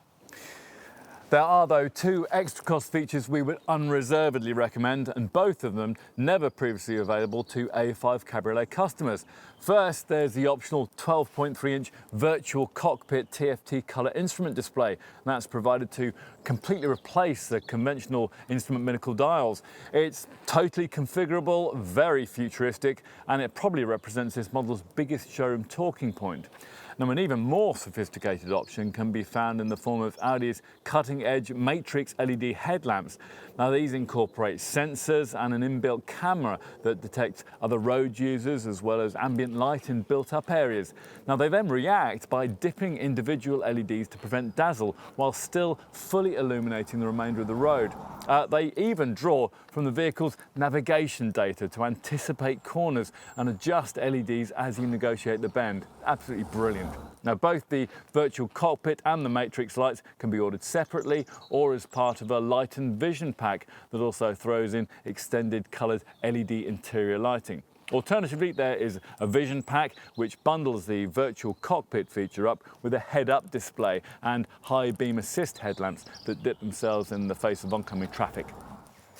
There are, though, two extra cost features we would unreservedly recommend, and both of them never previously available to A5 Cabriolet customers. First, there's the optional 12.3-inch virtual cockpit TFT colour instrument display. That's provided to completely replace the conventional instrument binnacle dials. It's totally configurable, very futuristic, and it probably represents this model's biggest showroom talking point. Now, an even more sophisticated option can be found in the form of Audi's cutting-edge matrix LED headlamps. Now, these incorporate sensors and an inbuilt camera that detects other road users as well as ambient light in built-up areas. Now, they then react by dipping individual LEDs to prevent dazzle while still fully illuminating the remainder of the road. They even draw from the vehicle's navigation data to anticipate corners and adjust LEDs as you negotiate the bend. Absolutely brilliant. Now, both the virtual cockpit and the matrix lights can be ordered separately or as part of a light and vision pack that also throws in extended coloured LED interior lighting. Alternatively, there is a vision pack which bundles the virtual cockpit feature up with a head-up display and high beam assist headlamps that dip themselves in the face of oncoming traffic.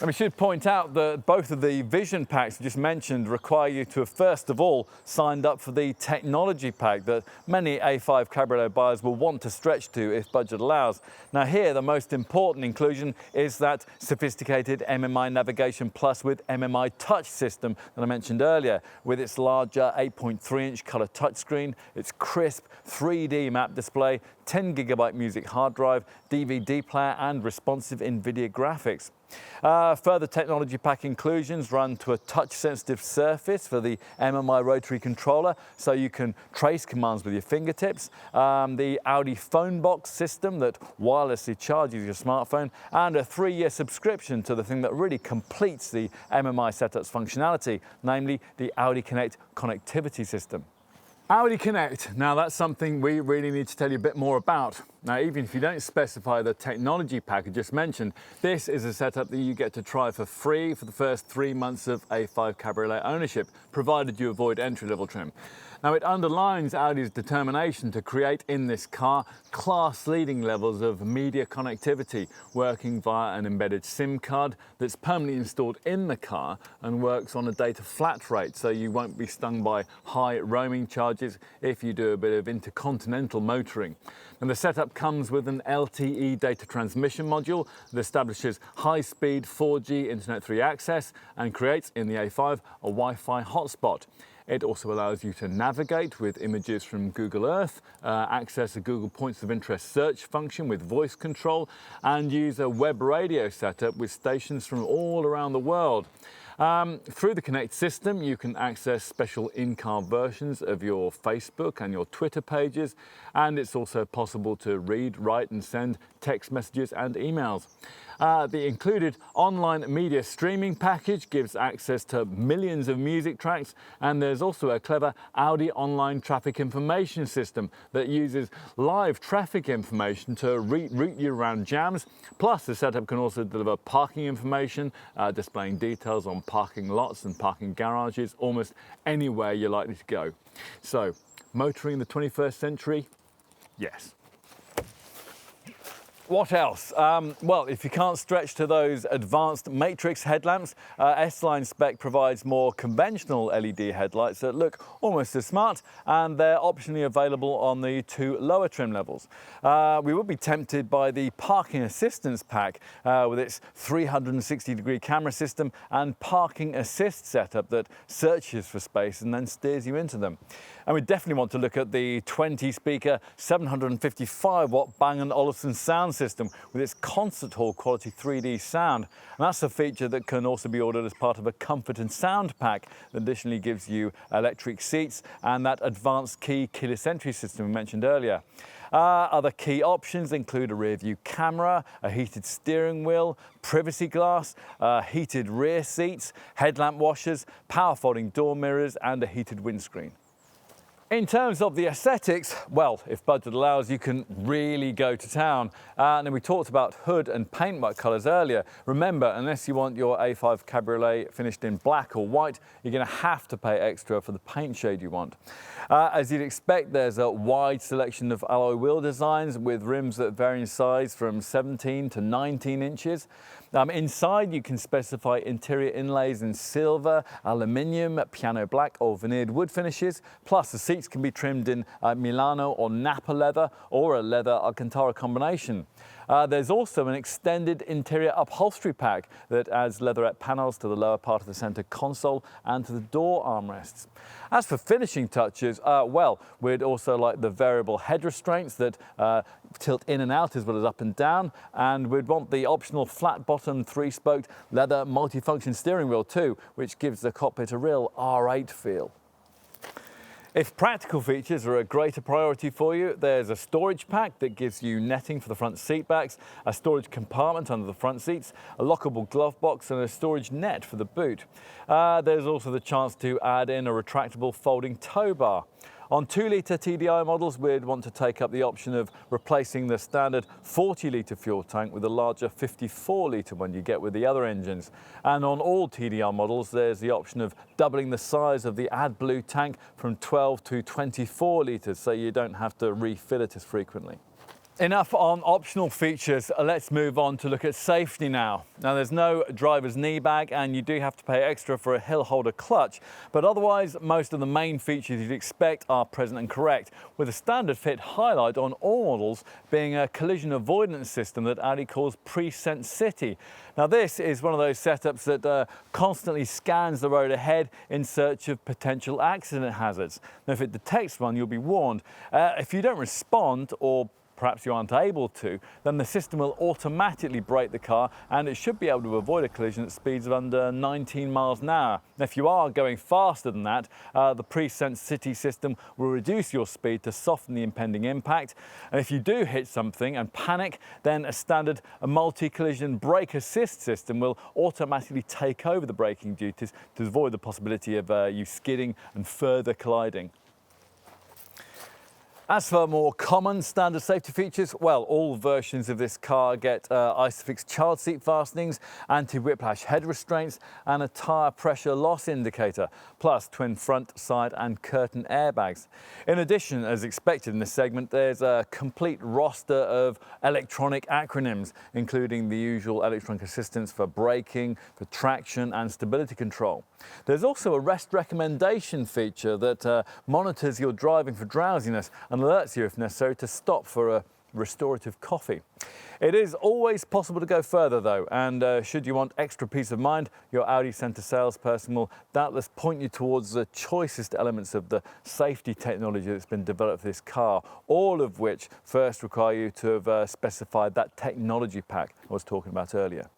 And we should point out that both of the vision packs I just mentioned require you to have first of all signed up for the technology pack that many A5 Cabriolet buyers will want to stretch to if budget allows. Now here, the most important inclusion is that sophisticated MMI Navigation Plus with MMI Touch system that I mentioned earlier, with its larger 8.3-inch colour touchscreen, its crisp 3D map display, 10GB music hard drive, DVD player and responsive NVIDIA graphics. Further technology pack inclusions run to a touch-sensitive surface for the MMI rotary controller, so you can trace commands with your fingertips, the Audi phone box system that wirelessly charges your smartphone, and a 3-year subscription to the thing that really completes the MMI setup's functionality, namely the Audi Connect connectivity system. Audi Connect, now that's something we really need to tell you a bit more about. Now, even if you don't specify the technology pack I just mentioned, this is a setup that you get to try for free for the first 3 months of A5 Cabriolet ownership, provided you avoid entry-level trim. Now, it underlines Audi's determination to create in this car class-leading levels of media connectivity, working via an embedded SIM card that's permanently installed in the car and works on a data flat rate, so you won't be stung by high roaming charges if you do a bit of intercontinental motoring. And the setup comes with an LTE data transmission module that establishes high-speed 4G Internet 3 access and creates in the A5 a Wi-Fi hotspot. It also allows you to navigate with images from Google Earth, access a Google Points of Interest search function with voice control, and use a web radio setup with stations from all around the world. Through the Connect system, you can access special in-car versions of your Facebook and your Twitter pages, and it's also possible to read, write and send text messages and emails. The included online media streaming package gives access to millions of music tracks, and there's also a clever Audi online traffic information system that uses live traffic information to route you around jams. Plus, the setup can also deliver parking information, displaying details on parking lots and parking garages almost anywhere you're likely to go. So, motoring in the 21st century? Yes. What else? Well, if you can't stretch to those advanced matrix headlamps, S-Line spec provides more conventional LED headlights that look almost as smart, and they're optionally available on the 2 lower trim levels. We would be tempted by the parking assistance pack with its 360-degree camera system and parking assist setup that searches for space and then steers you into them. And we definitely want to look at the 20-speaker, 755-watt Bang & Olufsen sound system system with its concert hall quality 3D sound. And that's a feature that can also be ordered as part of a comfort and sound pack that additionally gives you electric seats and that advanced key keyless entry system we mentioned earlier. Other key options include a rear view camera, a heated steering wheel, privacy glass, heated rear seats, headlamp washers, power folding door mirrors and a heated windscreen. In terms of the aesthetics, well, if budget allows, you can really go to town. And then we talked about hood and paintwork colours earlier. Remember, unless you want your A5 Cabriolet finished in black or white, you're going to have to pay extra for the paint shade you want. As you'd expect, there's a wide selection of alloy wheel designs with rims that vary in size from 17 to 19 inches. Inside, you can specify interior inlays in silver, aluminium, piano black or veneered wood finishes. Plus, the seats can be trimmed in Milano or Napa leather or a leather Alcantara combination. There's also an extended interior upholstery pack that adds leatherette panels to the lower part of the centre console and to the door armrests. As for finishing touches, well, we'd also like the variable head restraints that tilt in and out as well as up and down, and we'd want the optional flat-bottom 3-spoked leather multifunction steering wheel too, which gives the cockpit a real R8 feel. If practical features are a greater priority for you, there's a storage pack that gives you netting for the front seat backs, a storage compartment under the front seats, a lockable glove box and a storage net for the boot. There's also the chance to add in a retractable folding tow bar. On 2-litre TDI models, we'd want to take up the option of replacing the standard 40-litre fuel tank with a larger 54-litre one you get with the other engines. And on all TDI models, there's the option of doubling the size of the AdBlue tank from 12 to 24 litres, so you don't have to refill it as frequently. Enough on optional features, let's move on to look at safety now. Now there's no driver's knee bag and you do have to pay extra for a hill holder clutch, but otherwise most of the main features you'd expect are present and correct, with a standard fit highlight on all models being a collision avoidance system that Audi calls Pre-Sense City. Now this is one of those setups that constantly scans the road ahead in search of potential accident hazards. Now if it detects one, you'll be warned. If you don't respond, or perhaps you aren't able to, then the system will automatically brake the car and it should be able to avoid a collision at speeds of under 19 miles an hour. Now, if you are going faster than that, the Pre-Sense City system will reduce your speed to soften the impending impact. And if you do hit something and panic, then a standard multi-collision brake assist system will automatically take over the braking duties to avoid the possibility of you skidding and further colliding. As for more common standard safety features, well, all versions of this car get Isofix child seat fastenings, anti-whiplash head restraints and a tyre pressure loss indicator, plus twin front, side and curtain airbags. In addition, as expected in this segment, there's a complete roster of electronic acronyms, including the usual electronic assistance for braking, for traction and stability control. There's also a rest recommendation feature that monitors your driving for drowsiness and alerts you if necessary to stop for a restorative coffee. It is always possible to go further though, and should you want extra peace of mind, your Audi Centre salesperson will doubtless point you towards the choicest elements of the safety technology that's been developed for this car, all of which first require you to have specified that technology pack I was talking about earlier.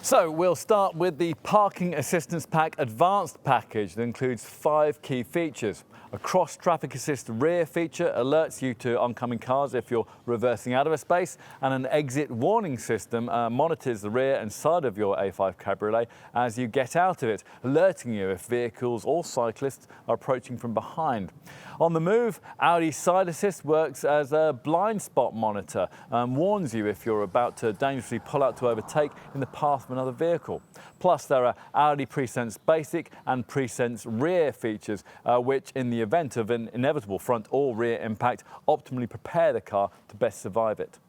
So we'll start with the Parking Assistance Pack Advanced package that includes 5 key features. A cross traffic assist rear feature alerts you to oncoming cars if you're reversing out of a space, and an exit warning system monitors the rear and side of your A5 Cabriolet as you get out of it, alerting you if vehicles or cyclists are approaching from behind. On the move, Audi Side Assist works as a blind spot monitor and warns you if you're about to dangerously pull out to overtake in the path of another vehicle. Plus, there are Audi Pre-Sense Basic and Pre-Sense Rear features, which in the event of an inevitable front or rear impact, optimally prepare the car to best survive it.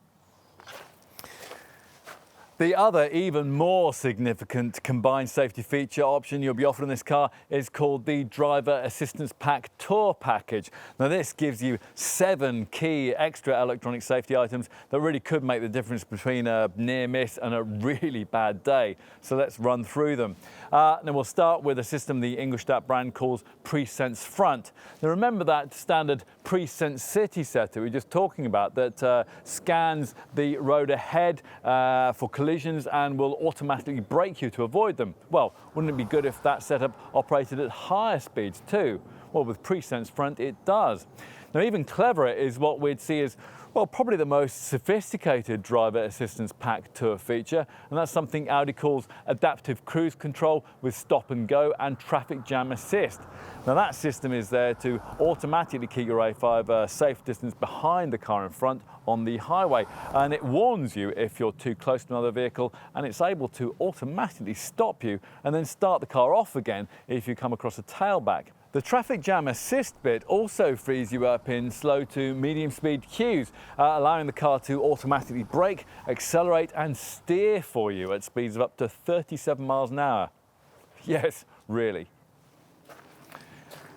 The other, even more significant combined safety feature option you'll be offered in this car is called the Driver Assistance Pack Tour Package. Now, this gives you 7 key extra electronic safety items that really could make the difference between a near miss and a really bad day. So let's run through them. Now, we'll start with a system the Ingolstadt brand calls Presense Front. Now, remember that standard Presense City setter we were just talking about that scans the road ahead for collisions and will automatically brake you to avoid them. Well, wouldn't it be good if that setup operated at higher speeds too? Well, with Presense Front it does. Now, even cleverer is what we'd see as, well, probably the most sophisticated driver assistance pack tour feature, and that's something Audi calls adaptive cruise control with stop and go and traffic jam assist. Now, that system is there to automatically keep your A5 a safe distance behind the car in front on the highway, and it warns you if you're too close to another vehicle, and it's able to automatically stop you and then start the car off again if you come across a tailback. The traffic jam assist bit also frees you up in slow to medium speed queues, allowing the car to automatically brake, accelerate and steer for you at speeds of up to 37 miles an hour. Yes, really.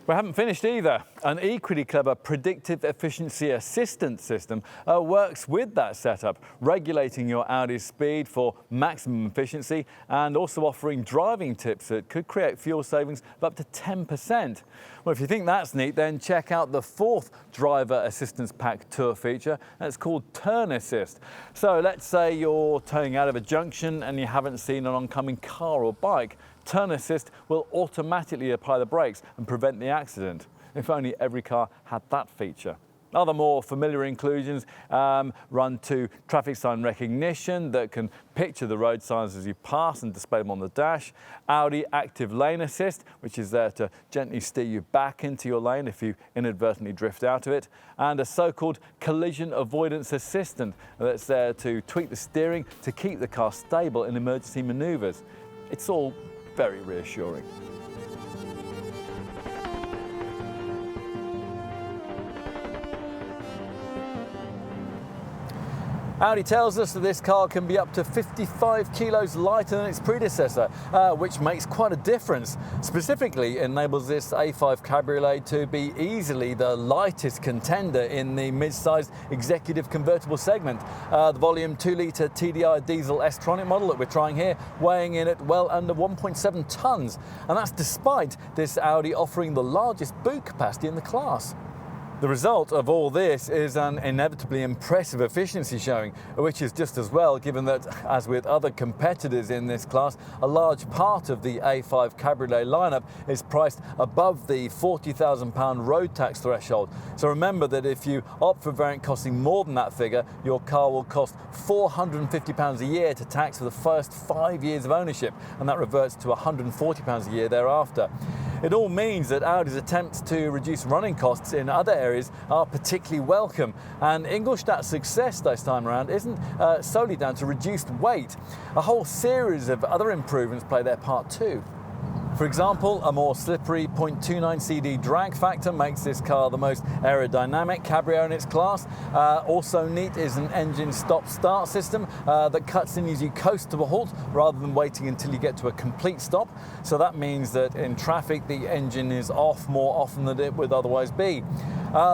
We haven't finished either. An equally clever predictive efficiency assistance system works with that setup, regulating your Audi's speed for maximum efficiency and also offering driving tips that could create fuel savings of up to 10%. Well, if you think that's neat, then check out the 4th driver assistance pack tour feature. That's called Turn Assist. So let's say you're turning out of a junction and you haven't seen an oncoming car or bike. Turn Assist will automatically apply the brakes and prevent the accident. If only every car had that feature. Other more familiar inclusions run to traffic sign recognition that can picture the road signs as you pass and display them on the dash, Audi Active Lane Assist, which is there to gently steer you back into your lane if you inadvertently drift out of it, and a so-called collision avoidance assistant that's there to tweak the steering to keep the car stable in emergency manoeuvres. It's all very reassuring. Audi tells us that this car can be up to 55 kilos lighter than its predecessor, which makes quite a difference. Specifically, it enables this A5 Cabriolet to be easily the lightest contender in the mid-sized executive convertible segment. The volume 2-litre TDI diesel S-tronic model that we're trying here, weighing in at well under 1.7 tonnes. And that's despite this Audi offering the largest boot capacity in the class. The result of all this is an inevitably impressive efficiency showing, which is just as well given that, as with other competitors in this class, a large part of the A5 Cabriolet lineup is priced above the £40,000 road tax threshold. So remember that if you opt for a variant costing more than that figure, your car will cost £450 a year to tax for the first 5 years of ownership, and that reverts to £140 a year thereafter. It all means that Audi's attempts to reduce running costs in other areas are particularly welcome, and Ingolstadt's success this time around isn't solely down to reduced weight. A whole series of other improvements play their part too. For example, a more slippery 0.29 CD drag factor makes this car the most aerodynamic cabrio in its class. Also neat is an engine stop-start system that cuts in as you coast to a halt rather than waiting until you get to a complete stop. So that means that in traffic the engine is off more often than it would otherwise be.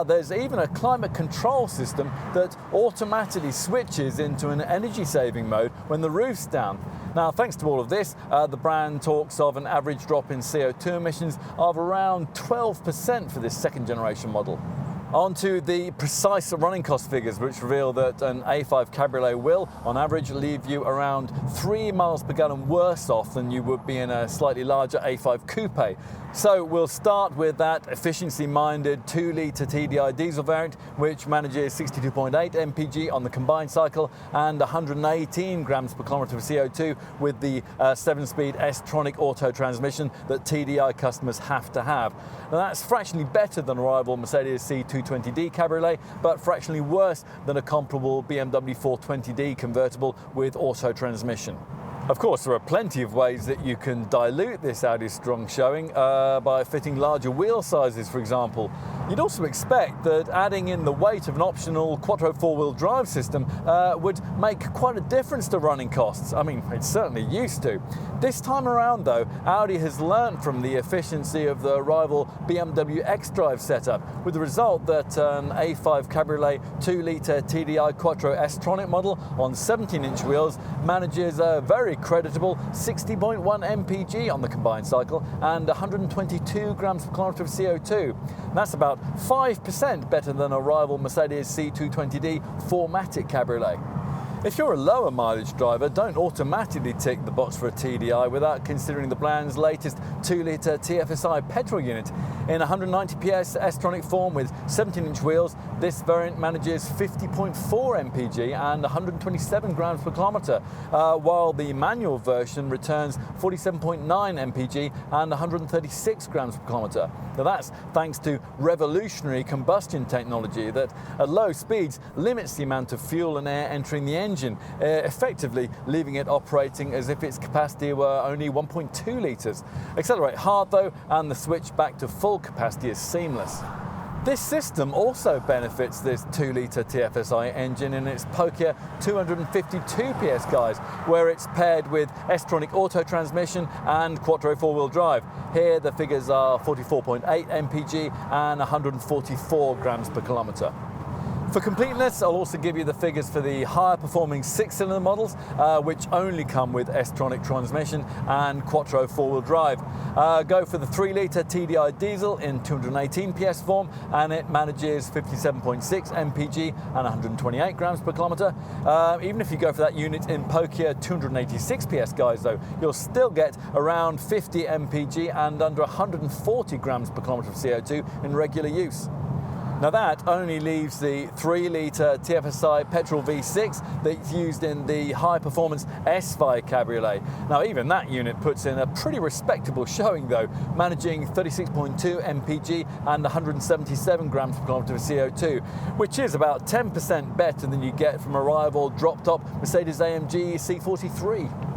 There's even a climate control system that automatically switches into an energy-saving mode when the roof's down. Now, thanks to all of this, the brand talks of an average drop in CO2 emissions of around 12% for this second generation model. On to the precise running cost figures, which reveal that an A5 Cabriolet will, on average, leave you around 3 miles per gallon worse off than you would be in a slightly larger A5 Coupe. So we'll start with that efficiency-minded 2-litre TDI diesel variant, which manages 62.8 mpg on the combined cycle and 118 grams per kilometre of CO2 with the 7-speed S-tronic auto transmission that TDI customers have to have. Now, that's fractionally better than a rival Mercedes C220D Cabriolet, but fractionally worse than a comparable BMW 420D convertible with auto transmission. Of course, there are plenty of ways that you can dilute this Audi's strong showing by fitting larger wheel sizes, for example. You'd also expect that adding in the weight of an optional Quattro four-wheel drive system would make quite a difference to running costs. I mean, it certainly used to. This time around, though, Audi has learned from the efficiency of the rival BMW xDrive setup, with the result that an A5 Cabriolet 2-litre TDI Quattro S-tronic model on 17-inch wheels manages a very creditable 60.1 mpg on the combined cycle and 122 grams per kilometre of CO2. That's about 5% better than a rival Mercedes C220D 4MATIC Cabriolet. If you're a lower mileage driver, don't automatically tick the box for a TDI without considering the brand's latest 2-litre TFSI petrol unit. In 190 PS S-tronic form with 17-inch wheels, this variant manages 50.4 mpg and 127 grams per kilometre, while the manual version returns 47.9 mpg and 136 grams per kilometre. Now that's thanks to revolutionary combustion technology that at low speeds limits the amount of fuel and air entering the engine, effectively leaving it operating as if its capacity were only 1.2 litres. Accelerate hard though, and the switch back to full capacity is seamless. This system also benefits this 2-litre TFSI engine in its pokier 252 PS guise, where it's paired with S-tronic auto transmission and Quattro four-wheel drive. Here the figures are 44.8 mpg and 144 grams per kilometre. For completeness, I'll also give you the figures for the higher performing 6-cylinder models, which only come with S-tronic transmission and Quattro four-wheel drive. Go for the 3-litre TDI diesel in 218 PS form, and it manages 57.6 mpg and 128 grams per kilometre. Even if you go for that unit in pokier 286 PS guys though, you'll still get around 50 mpg and under 140 grams per kilometre of CO2 in regular use. Now that only leaves the 3-litre TFSI petrol V6 that's used in the high-performance A5 Cabriolet. Now even that unit puts in a pretty respectable showing though, managing 36.2 mpg and 177 grams per kilometre of CO2, which is about 10% better than you get from a rival drop-top Mercedes-AMG C43.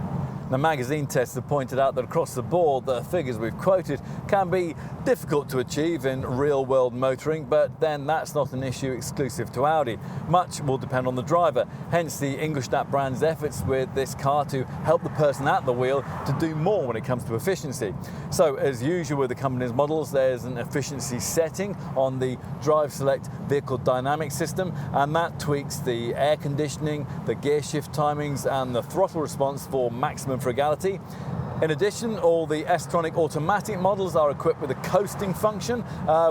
The magazine tests have pointed out that across the board, the figures we've quoted can be difficult to achieve in real-world motoring, but then that's not an issue exclusive to Audi. Much will depend on the driver, hence the Ingolstadt brand's efforts with this car to help the person at the wheel to do more when it comes to efficiency. So, as usual with the company's models, there's an efficiency setting on the Drive Select vehicle dynamic system, and that tweaks the air conditioning, the gear shift timings, and the throttle response for maximum frugality. In addition, all the S-tronic automatic models are equipped with a coasting function,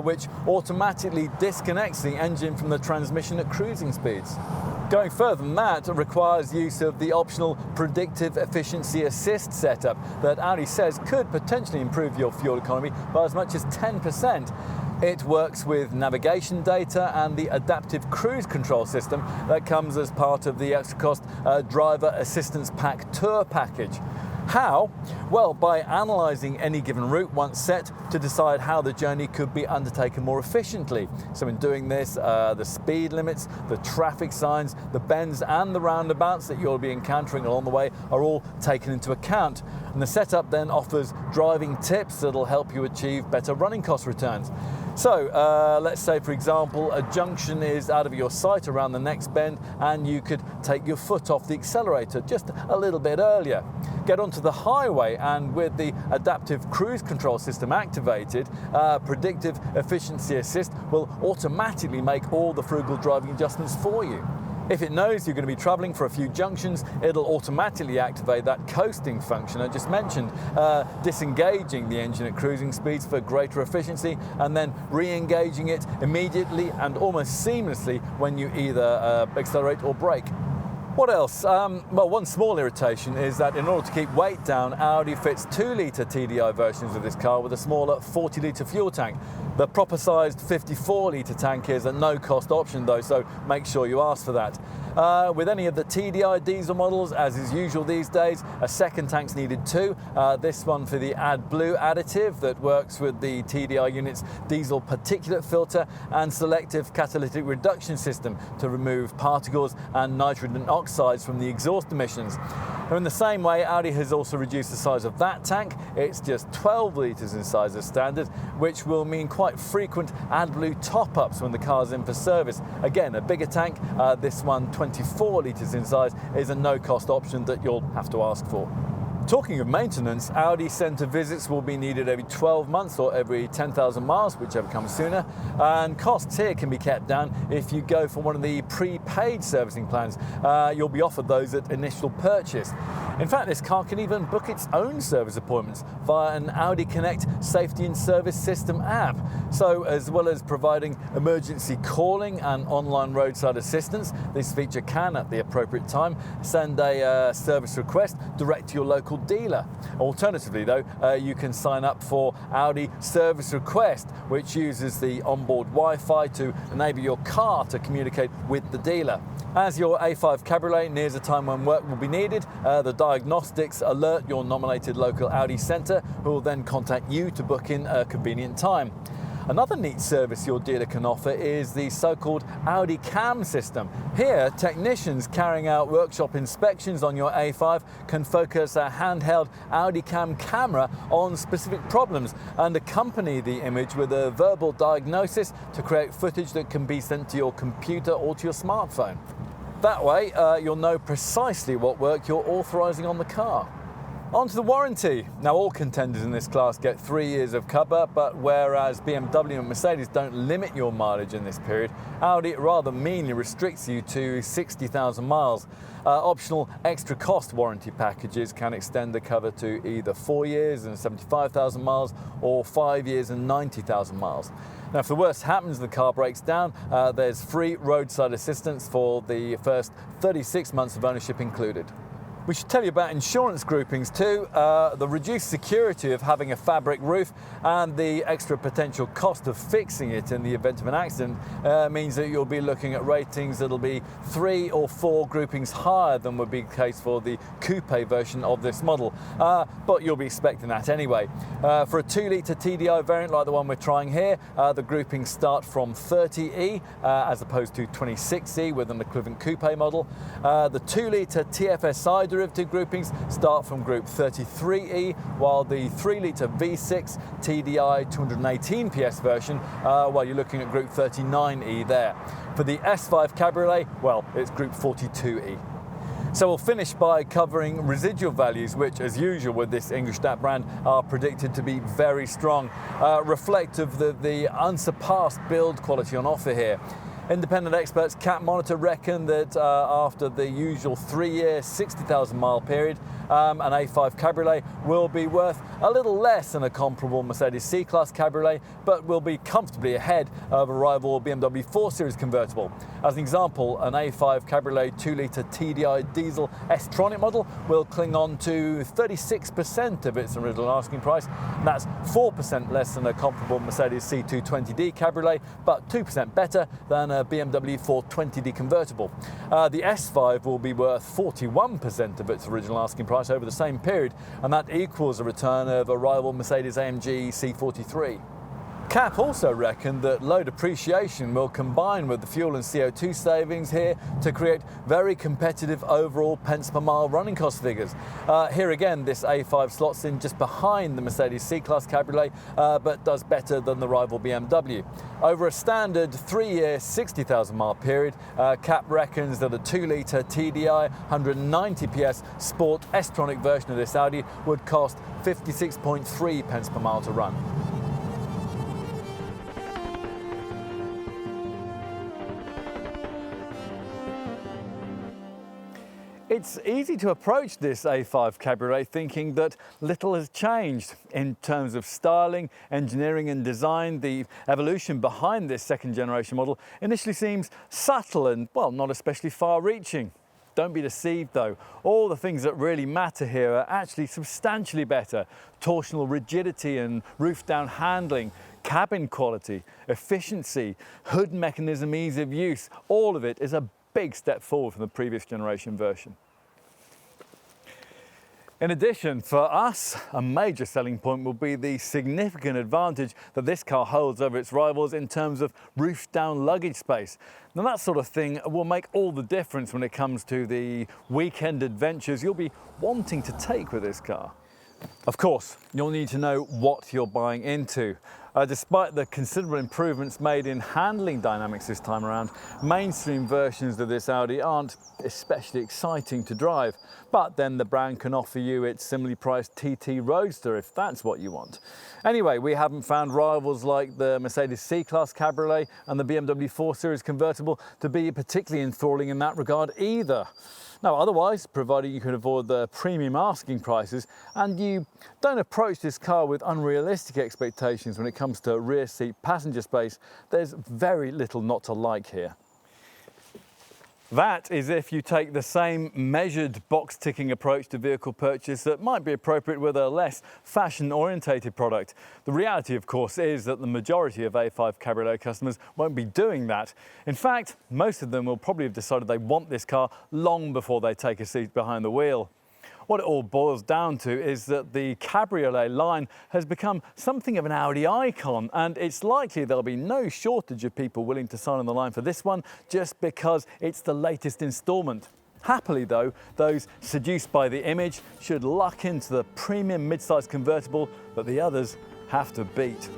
which automatically disconnects the engine from the transmission at cruising speeds. Going further than that, it requires use of the optional predictive efficiency assist setup that Audi says could potentially improve your fuel economy by as much as 10%. It works with navigation data and the adaptive cruise control system that comes as part of the extra cost driver assistance pack tour package. How? Well, by analysing any given route once set to decide how the journey could be undertaken more efficiently. So in doing this, the speed limits, the traffic signs, the bends and the roundabouts that you'll be encountering along the way are all taken into account. And the setup then offers driving tips that'll help you achieve better running cost returns. So let's say, for example, a junction is out of your sight around the next bend and you could take your foot off the accelerator just a little bit earlier. Get onto the highway, and with the adaptive cruise control system activated, predictive efficiency assist will automatically make all the frugal driving adjustments for you. If it knows you're going to be travelling for a few junctions, it'll automatically activate that coasting function I just mentioned, disengaging the engine at cruising speeds for greater efficiency and then re-engaging it immediately and almost seamlessly when you either accelerate or brake. What else? Well, one small irritation is that in order to keep weight down, Audi fits 2-litre TDI versions of this car with a smaller 40-litre fuel tank. The proper sized 54-litre tank is a no-cost option though, so make sure you ask for that. With any of the TDI diesel models, as is usual these days, a second tank's needed too. This one for the AdBlue additive that works with the TDI unit's diesel particulate filter and selective catalytic reduction system to remove particles and nitrogen oxides NOx sides from the exhaust emissions. And in the same way, Audi has also reduced the size of that tank. It's just 12 litres in size as standard, which will mean quite frequent AdBlue top-ups when the car's in for service. Again, a bigger tank, this one 24 litres in size, is a no-cost option that you'll have to ask for. Talking of maintenance, Audi centre visits will be needed every 12 months or every 10,000 miles, whichever comes sooner. And costs here can be kept down if you go for one of the prepaid servicing plans. You'll be offered those at initial purchase. In fact, this car can even book its own service appointments via an Audi Connect safety and service system app. So, as well as providing emergency calling and online roadside assistance, this feature can, at the appropriate time, send a service request direct to your local dealer. Alternatively, though, you can sign up for Audi Service Request, which uses the onboard Wi-Fi to enable your car to communicate with the dealer. As your A5 Cabriolet nears a time when work will be needed, the diagnostics alert your nominated local Audi centre, who will then contact you to book in a convenient time. Another neat service your dealer can offer is the so-called Audi Cam system. Here, technicians carrying out workshop inspections on your A5 can focus a handheld Audi Cam camera on specific problems and accompany the image with a verbal diagnosis to create footage that can be sent to your computer or to your smartphone. That way, you'll know precisely what work you're authorising on the car. On to the warranty. Now, all contenders in this class get 3 years of cover, but whereas BMW and Mercedes don't limit your mileage in this period, Audi rather meanly restricts you to 60,000 miles. Optional extra cost warranty packages can extend the cover to either 4 years and 75,000 miles or 5 years and 90,000 miles. Now, if the worst happens and the car breaks down, there's free roadside assistance for the first 36 months of ownership included. We should tell you about insurance groupings too. The reduced security of having a fabric roof and the extra potential cost of fixing it in the event of an accident means that you'll be looking at ratings that'll be 3 or 4 groupings higher than would be the case for the coupe version of this model. But you'll be expecting that anyway. For a 2-litre TDI variant like the one we're trying here, the groupings start from 30E as opposed to 26E with an equivalent coupe model. The 2-litre TFSI derivative groupings start from group 33E, while the 3-litre V6 TDI 218 PS version, you're looking at group 39E there. For the S5 Cabriolet, well, it's group 42E. So we'll finish by covering residual values, which, as usual with this English brand, are predicted to be very strong, reflective of the unsurpassed build quality on offer here. Independent experts Cap Monitor reckon that after the usual 3-year, 60,000 mile period, an A5 Cabriolet will be worth a little less than a comparable Mercedes C-Class Cabriolet, but will be comfortably ahead of a rival BMW 4 Series convertible. As an example, an A5 Cabriolet 2-litre TDI diesel S-Tronic model will cling on to 36% of its original asking price. And that's 4% less than a comparable Mercedes C220D Cabriolet, but 2% better than a BMW 420D convertible. The S5 will be worth 41% of its original asking price over the same period, and that equals a return of a rival Mercedes-AMG C43. Cap also reckoned that low depreciation will combine with the fuel and CO2 savings here to create very competitive overall pence per mile running cost figures. Here again, this A5 slots in just behind the Mercedes C-Class Cabriolet, but does better than the rival BMW. Over a standard 3-year, 60,000 mile period, Cap reckons that a 2-litre TDI 190 PS Sport S-Tronic version of this Audi would cost 56.3 pence per mile to run. It's easy to approach this A5 Cabriolet thinking that little has changed in terms of styling, engineering and design. The evolution behind this second generation model initially seems subtle and, well, not especially far-reaching. Don't be deceived though. All the things that really matter here are actually substantially better. Torsional rigidity and roof-down handling, cabin quality, efficiency, hood mechanism, ease of use, all of it is a big step forward from the previous generation version. In addition, for us, a major selling point will be the significant advantage that this car holds over its rivals in terms of roof-down luggage space. Now, that sort of thing will make all the difference when it comes to the weekend adventures you'll be wanting to take with this car. Of course, you'll need to know what you're buying into. Despite the considerable improvements made in handling dynamics this time around, mainstream versions of this Audi aren't especially exciting to drive. But then the brand can offer you its similarly priced TT Roadster if that's what you want. Anyway, we haven't found rivals like the Mercedes C-Class Cabriolet and the BMW 4 Series convertible to be particularly enthralling in that regard either. Now, otherwise, provided you can avoid the premium asking prices and you don't approach this car with unrealistic expectations when it comes to rear seat passenger space, there's very little not to like here. That is if you take the same measured box-ticking approach to vehicle purchase that might be appropriate with a less fashion-orientated product. The reality, of course, is that the majority of A5 Cabriolet customers won't be doing that. In fact, most of them will probably have decided they want this car long before they take a seat behind the wheel. What it all boils down to is that the Cabriolet line has become something of an Audi icon, and it's likely there'll be no shortage of people willing to sign on the line for this one just because it's the latest instalment. Happily though, those seduced by the image should luck into the premium mid-size convertible that the others have to beat.